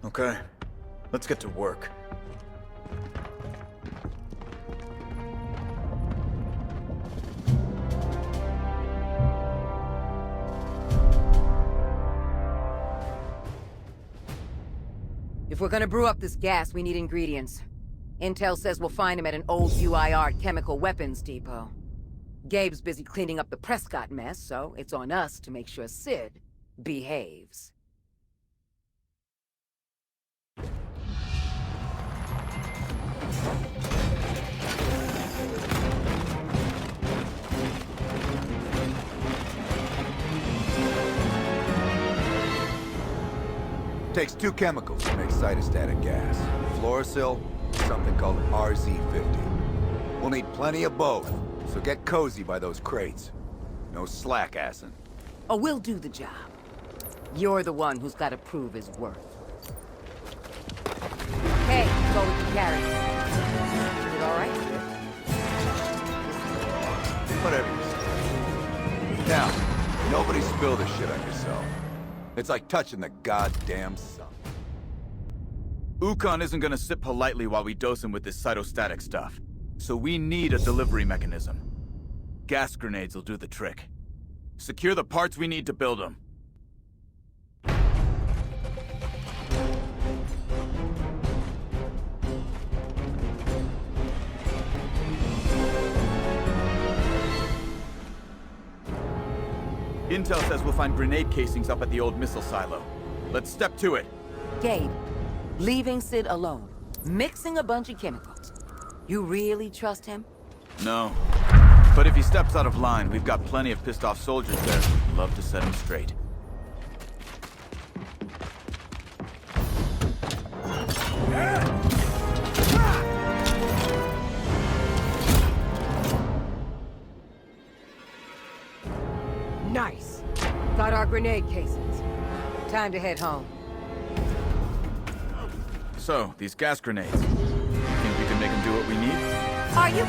Speaker 10: Okay, let's get to work.
Speaker 9: If we're gonna brew up this gas, we need ingredients. Intel says we'll find them at an old UIR chemical weapons depot. Gabe's busy cleaning up the Prescott mess, so it's on us to make sure Sid behaves.
Speaker 4: Takes two chemicals to make cytostatic gas. Fluorosil, something called RZ50. We'll need plenty of both, so get cozy by those crates. No slack-assing.
Speaker 7: Oh, we'll do the job. You're the one who's got to prove his worth.
Speaker 9: Hey, that's all we can carry. Is it all right, Sid?
Speaker 4: Whatever you say. Now, nobody spill this shit on yourself. It's like touching the goddamn sun.
Speaker 2: Ukkon isn't gonna sit politely while we dose him with this cytostatic stuff. So we need a delivery mechanism. Gas grenades will do the trick. Secure the parts we need to build them. Intel says we'll find grenade casings up at the old missile silo. Let's step to it.
Speaker 7: Gabe, leaving Sid alone, mixing a bunch of chemicals. You really trust him?
Speaker 2: No. But if he steps out of line, we've got plenty of pissed off soldiers there who'd love to set him straight.
Speaker 9: Nice. Got our grenade casings. Time to head home.
Speaker 2: So, these gas grenades. Think we can make them do what we need?
Speaker 7: Are you?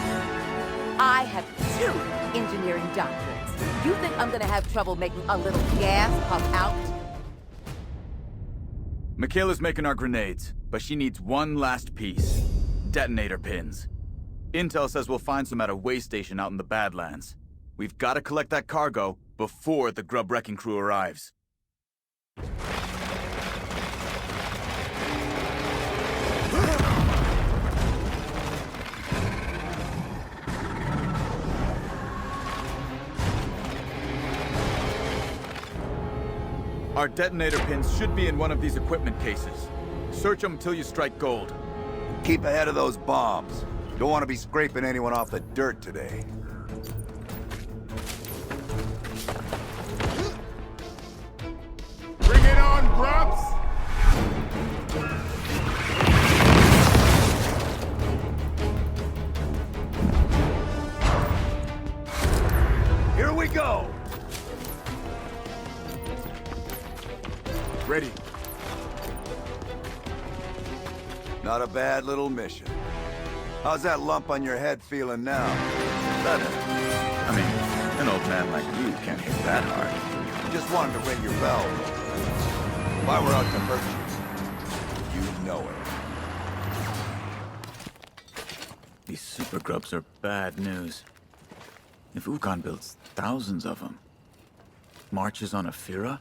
Speaker 7: I have 2 engineering doctorates. You think I'm gonna have trouble making a little gas pop out?
Speaker 2: Mikayla's making our grenades, but she needs one last piece. Detonator pins. Intel says we'll find some at a way station out in the Badlands. We've got to collect that cargo before the grub wrecking crew arrives. Our detonator pins should be in one of these equipment cases. Search them till you strike gold.
Speaker 4: Keep ahead of those bombs. Don't want to be scraping anyone off the dirt today.
Speaker 1: Bring it on, grubs!
Speaker 4: Here we go!
Speaker 8: Ready.
Speaker 4: Not a bad little mission. How's that lump on your head feeling now?
Speaker 10: Better. I mean, an old man like you can't hit that hard.
Speaker 4: Just wanted to ring your bell. If I were out to hurt you, you'd know it.
Speaker 10: These super grubs are bad news. If Ukkon builds thousands of them, marches on a Fira?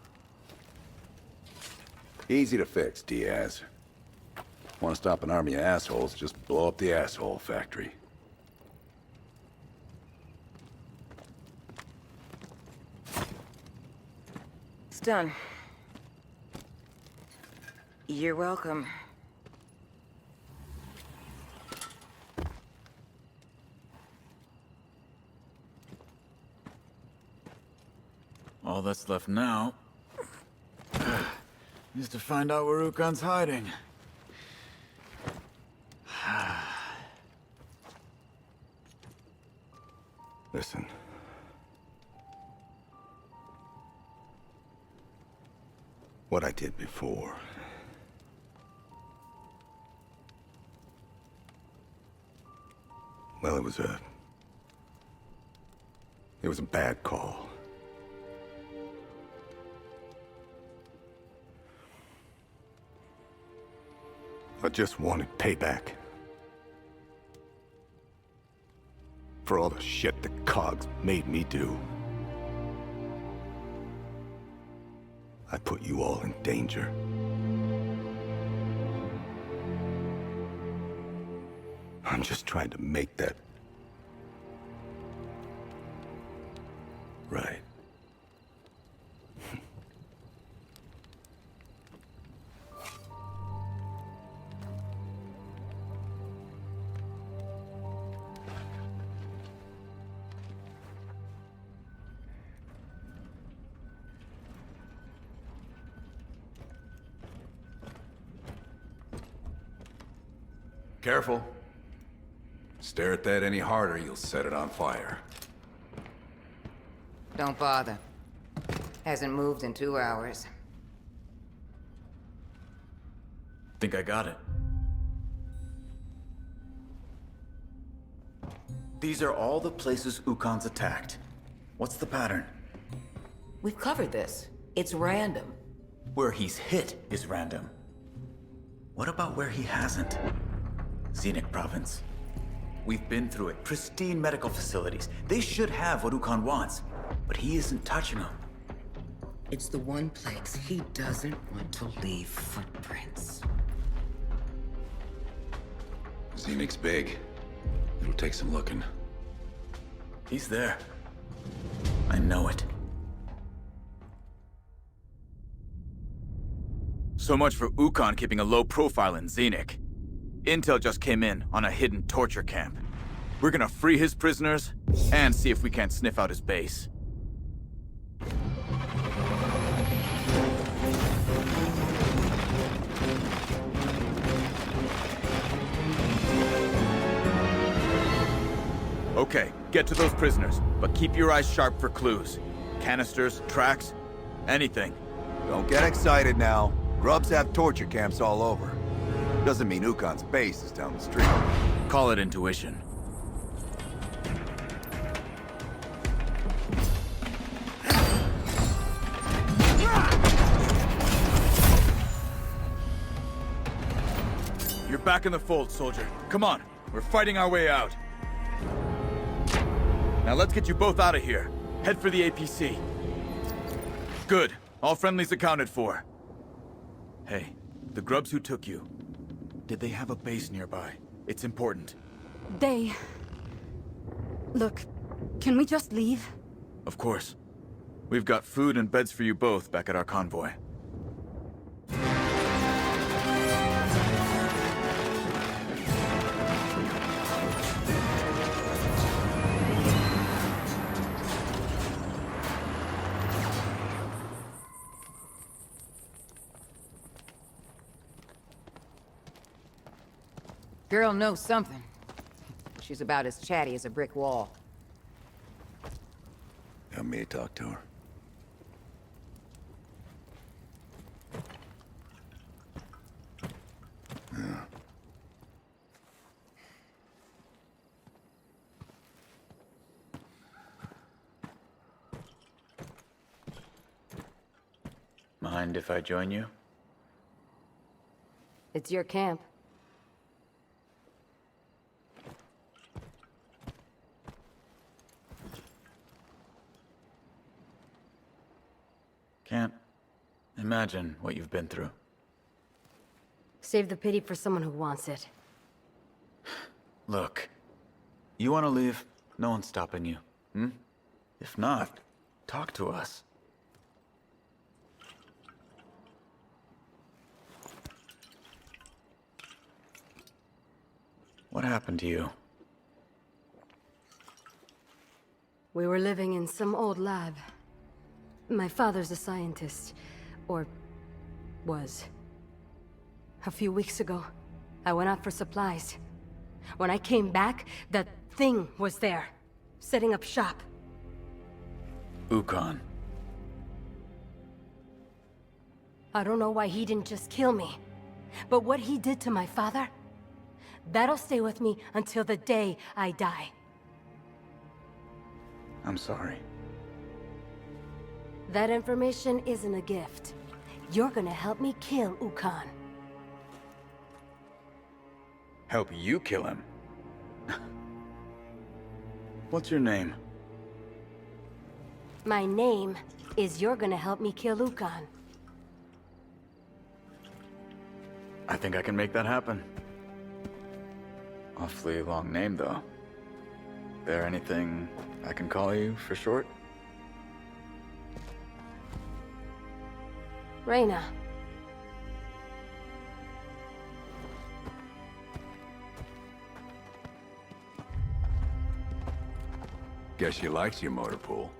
Speaker 4: Easy to fix, Diaz. Want to stop an army of assholes, just blow up the asshole factory.
Speaker 9: It's done. You're welcome.
Speaker 10: All that's left now is to find out where Ukkon's hiding.
Speaker 4: Listen. What I did before. Well, it was a bad call. I just wanted payback. For all the shit the cogs made me do. I put you all in danger. I'm just trying to make that right.
Speaker 13: Careful. Stare at that any harder, you'll set it on fire.
Speaker 9: Don't bother. Hasn't moved in 2 hours.
Speaker 10: Think I got it. These are all the places Ukkon's attacked. What's the pattern?
Speaker 7: We've covered this. It's random.
Speaker 10: Where he's hit is random. What about where he hasn't? Zenith Province. We've been through it. Pristine medical facilities. They should have what Ukkon wants, but he isn't touching them.
Speaker 7: It's the one place he doesn't want to leave footprints.
Speaker 13: Zenith's big. It'll take some looking.
Speaker 10: He's there. I know it.
Speaker 2: So much for Ukkon keeping a low profile in Zenith. Intel just came in on a hidden torture camp. We're gonna free his prisoners, and see if we can't sniff out his base. Okay, get to those prisoners, but keep your eyes sharp for clues. Canisters, tracks, anything.
Speaker 4: Don't get excited now. Grubs have torture camps all over. Doesn't mean Ukkon's base is down the street.
Speaker 2: Call it intuition. You're back in the fold, soldier. Come on, we're fighting our way out. Now let's get you both out of here. Head for the APC. Good. All friendlies accounted for. Hey, the grubs who took you, did they have a base nearby? It's important.
Speaker 14: Look, can we just leave?
Speaker 2: Of course. We've got food and beds for you both back at our convoy.
Speaker 9: Girl knows something. She's about as chatty as a brick wall.
Speaker 4: Want me to talk to her? Yeah.
Speaker 10: Mind if I join you?
Speaker 7: It's your camp.
Speaker 10: Can't imagine what you've been through.
Speaker 7: Save the pity for someone who wants it.
Speaker 10: Look, you want to leave? No one's stopping you. If not, talk to us. What happened to you?
Speaker 7: We were living in some old lab. My father's a scientist. Or... was. A few weeks ago, I went out for supplies. When I came back, that thing was there, setting up shop.
Speaker 10: Ukkon.
Speaker 7: I don't know why he didn't just kill me. But what he did to my father, that'll stay with me until the day I die.
Speaker 10: I'm sorry.
Speaker 7: That information isn't a gift. You're gonna help me kill Ukkon.
Speaker 10: Help you kill him? What's your name?
Speaker 7: My name is you're gonna help me kill Ukkon.
Speaker 10: I think I can make that happen. Awfully long name, though. There anything I can call you for short?
Speaker 7: Reyna.
Speaker 13: Guess she likes your motor pool.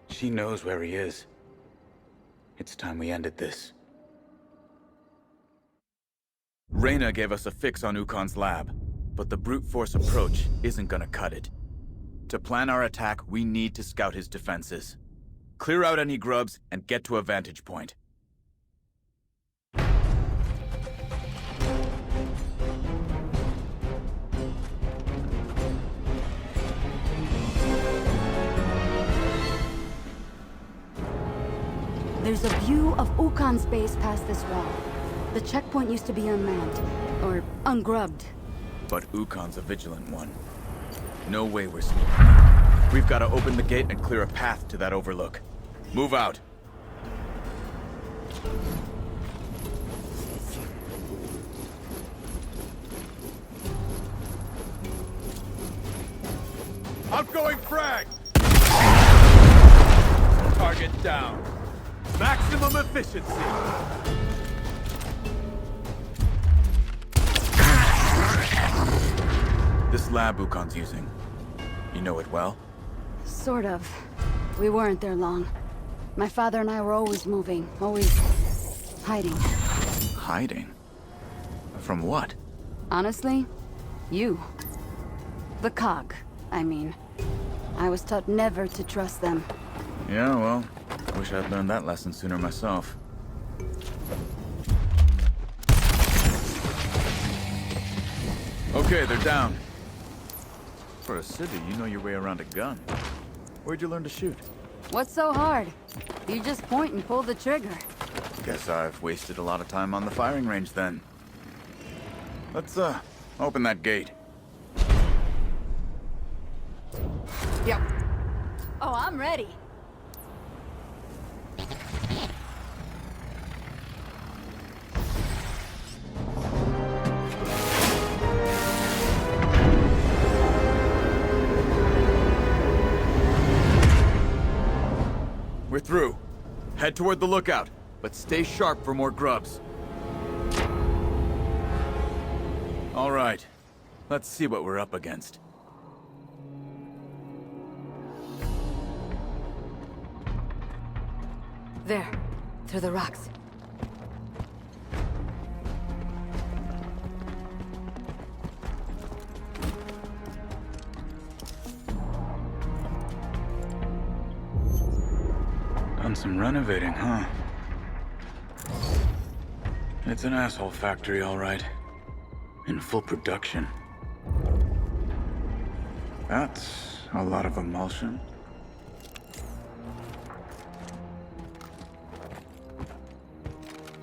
Speaker 10: She knows where he is. It's time we ended this.
Speaker 2: Reyna gave us a fix on Ukkon's lab, but the brute force approach isn't gonna cut it. To plan our attack, we need to scout his defenses. Clear out any grubs and get to a vantage point.
Speaker 14: There's a view of Ukkon's base past this wall. The checkpoint used to be unmanned, or ungrubbed.
Speaker 2: But Ukkon's a vigilant one. No way we're sneaking. We've got to open the gate and clear a path to that overlook. Move out. Outgoing frag! Target down. Maximum efficiency. This lab Ukkon's using, you know it well?
Speaker 14: Sort of. We weren't there long. My father and I were always moving, always hiding.
Speaker 2: Hiding? From what?
Speaker 14: Honestly, you. The cog, I mean. I was taught never to trust them.
Speaker 2: Yeah, well, I wish I'd learned that lesson sooner myself. Okay, they're down. For a city, you know your way around a gun. Where'd you learn to shoot?
Speaker 14: What's so hard? You just point and pull the trigger.
Speaker 2: Guess I've wasted a lot of time on the firing range then. Let's, open that gate.
Speaker 14: Yep. Oh, I'm ready.
Speaker 2: We're through. Head toward the lookout, but stay sharp for more grubs. All right. Let's see what we're up against.
Speaker 7: There, through the rocks.
Speaker 10: Done some renovating, huh? It's an asshole factory, all right. In full production. That's a lot of emulsion.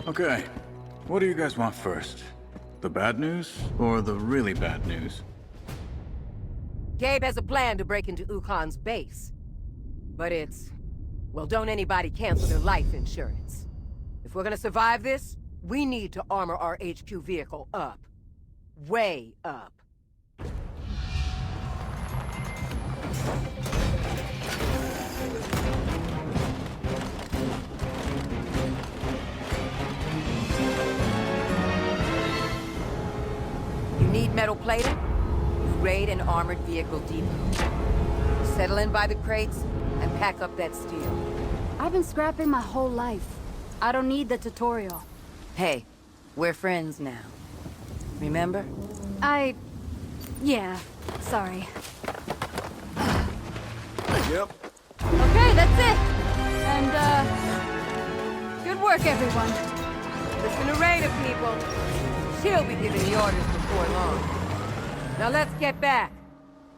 Speaker 2: Okay, what do you guys want first? The bad news, or the really bad news?
Speaker 9: Gabe has a plan to break into Ukkon's base. But it's... well, don't anybody cancel their life insurance. If we're gonna survive this, we need to armor our HQ vehicle up. Way up. You need metal plating? You raid an armored vehicle depot. Settle in by the crates and pack up that steel.
Speaker 14: I've been scrapping my whole life. I don't need the tutorial.
Speaker 9: Hey, we're friends now. Remember?
Speaker 14: Yeah, sorry.
Speaker 8: Yep.
Speaker 14: Okay, that's it! And, good work, everyone.
Speaker 9: Listen to Raider, people. She'll be giving the orders before long. Now let's get back.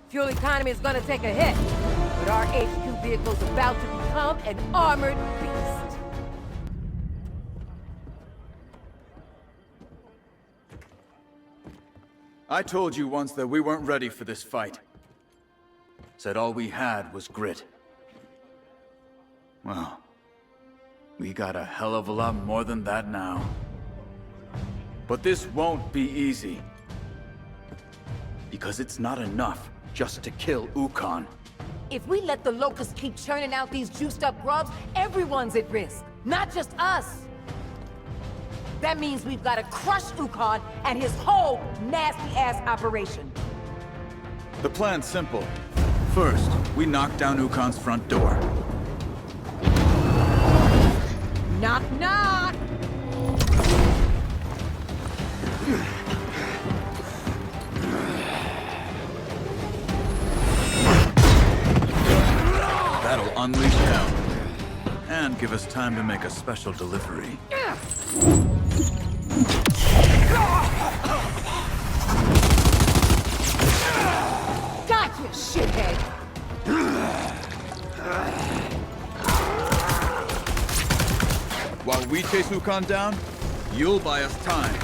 Speaker 9: Fuel economy is gonna take a hit, but our HQ vehicle's about to become an armored beast.
Speaker 2: I told you once that we weren't ready for this fight. Said all we had was grit. Well, we got a hell of a lot more than that now. But this won't be easy. Because it's not enough just to kill Ukkon.
Speaker 9: If we let the Locusts keep churning out these juiced-up grubs, everyone's at risk, not just us. That means we've got to crush Ukkon and his whole nasty-ass operation.
Speaker 2: The plan's simple. First, we knock down Ukkon's front door.
Speaker 9: Knock, knock!
Speaker 2: That'll unleash hell. And give us time to make a special delivery.
Speaker 9: Gotcha, shithead!
Speaker 2: While we chase Ukkon down, you'll buy us time.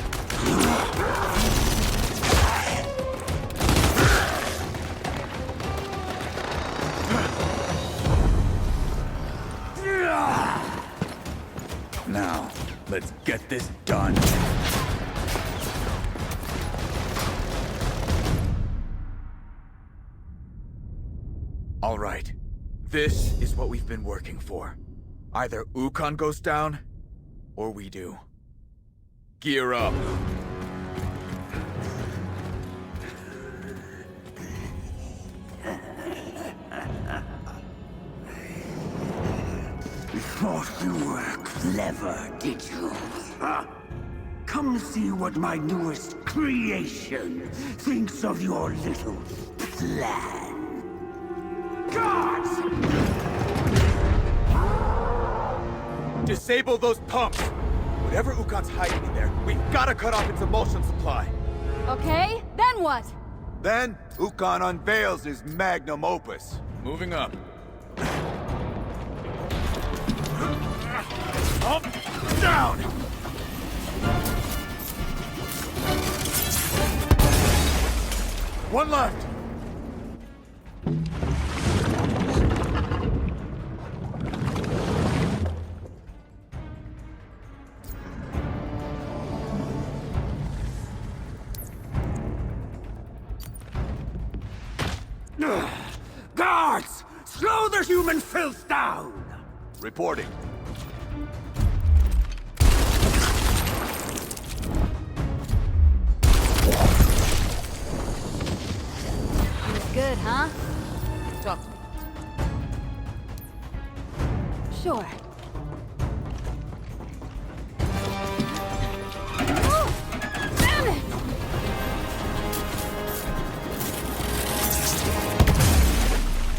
Speaker 2: Now, let's get this done. All right. This is what we've been working for. Either Ukkon goes down, or we do. Gear up.
Speaker 12: Thought you were clever, did you? Huh? Come see what my newest creation thinks of your little plan. Guards!
Speaker 2: Disable those pumps! Whatever Ukkon's hiding in there, we've gotta cut off its emulsion supply.
Speaker 14: Okay, then what?
Speaker 4: Then, Ukkon unveils his magnum opus.
Speaker 2: Moving up. Up, down! One left!
Speaker 12: Guards! Slow the human filth down!
Speaker 4: Reporting.
Speaker 14: Good, huh?
Speaker 9: Talk to me.
Speaker 14: Sure. Oh, damn it!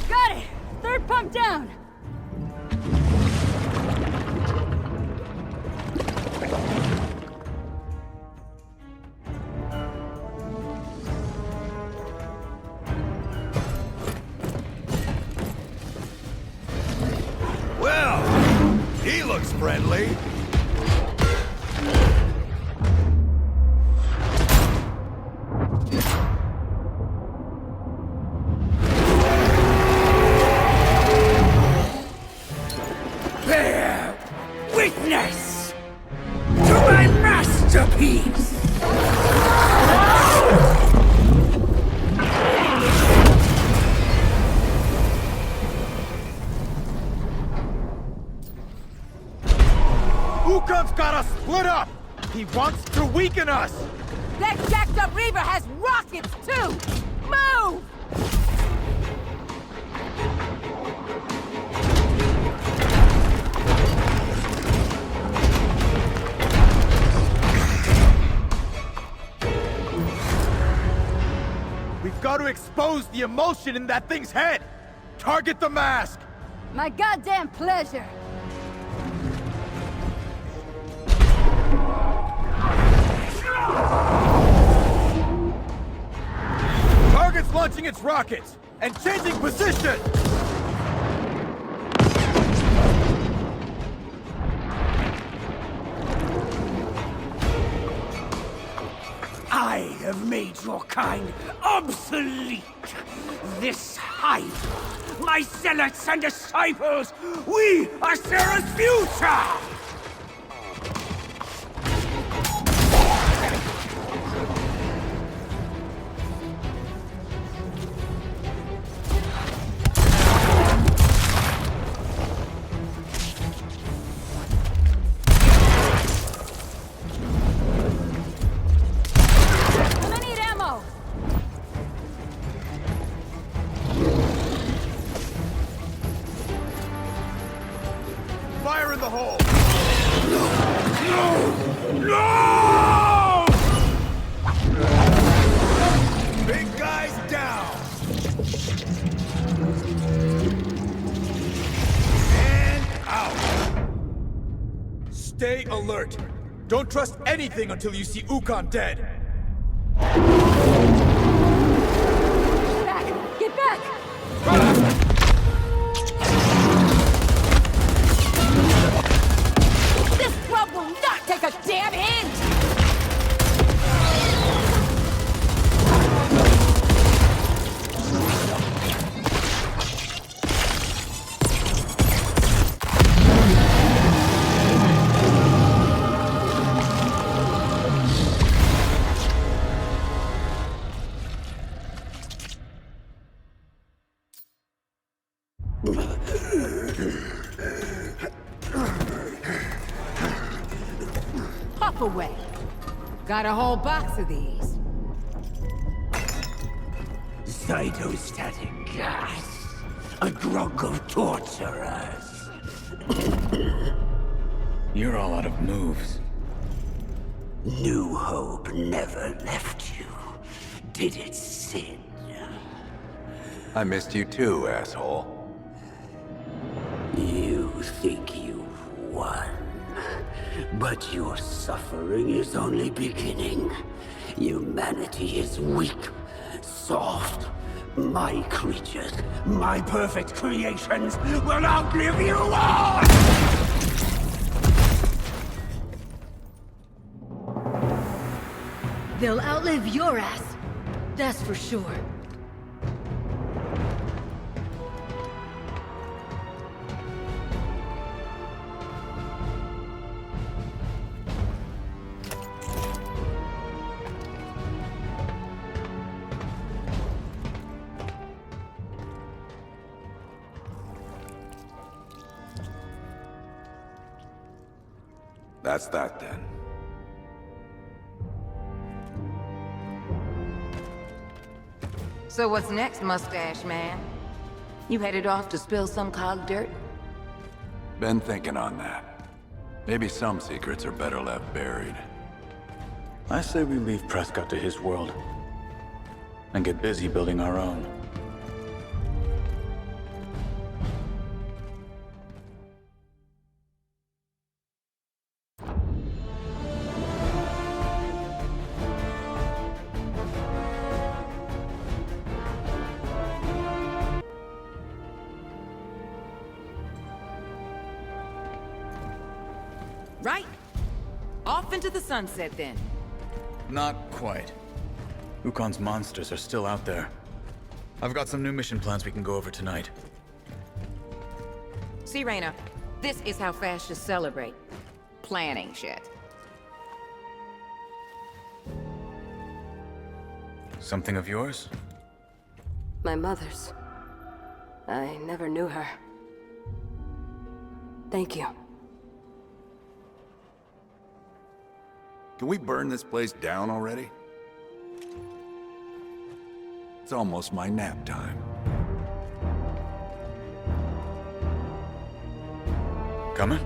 Speaker 14: Got it! Third pump down!
Speaker 4: He looks friendly.
Speaker 12: Bear witness to my masterpiece!
Speaker 2: Ukkon's got us split up! He wants to weaken us!
Speaker 9: That jacked up Reaver has rockets, too! Move!
Speaker 2: We've got to expose the imulsion in that thing's head! Target the mask!
Speaker 14: My goddamn pleasure.
Speaker 2: Target's launching its rockets! And changing position!
Speaker 12: I have made your kind obsolete. This hive, my zealots and disciples, we are Sera's future!
Speaker 2: Fire in the hole!
Speaker 12: No!
Speaker 2: Big guy's down! And out! Stay alert! Don't trust anything until you see Ukkon dead!
Speaker 14: Back! Get back!
Speaker 9: Will not take a damn hint! Pop away. Got a whole box of these.
Speaker 12: Cytostatic gas. A drug of torturers.
Speaker 10: You're all out of moves.
Speaker 12: New Hope never left you. Did it, Sid?
Speaker 13: I missed you too, asshole.
Speaker 12: You think you've won. But your suffering is only beginning. Humanity is weak, soft. My creatures, my perfect creations, will outlive you all!
Speaker 7: They'll outlive your ass. That's for sure.
Speaker 13: That's that then.
Speaker 9: So what's next, Mustache Man? You headed off to spill some cog dirt?
Speaker 13: Been thinking on that. Maybe some secrets are better left buried.
Speaker 10: I say we leave Prescott to his world. And get busy building our own.
Speaker 9: Right. Off into the sunset, then.
Speaker 10: Not quite. Ukkon's monsters are still out there. I've got some new mission plans we can go over tonight.
Speaker 9: See, Reyna. This is how fascists celebrate. Planning shit.
Speaker 2: Something of yours?
Speaker 7: My mother's. I never knew her. Thank you.
Speaker 4: Can we burn this place down already? It's almost my nap time.
Speaker 2: Coming?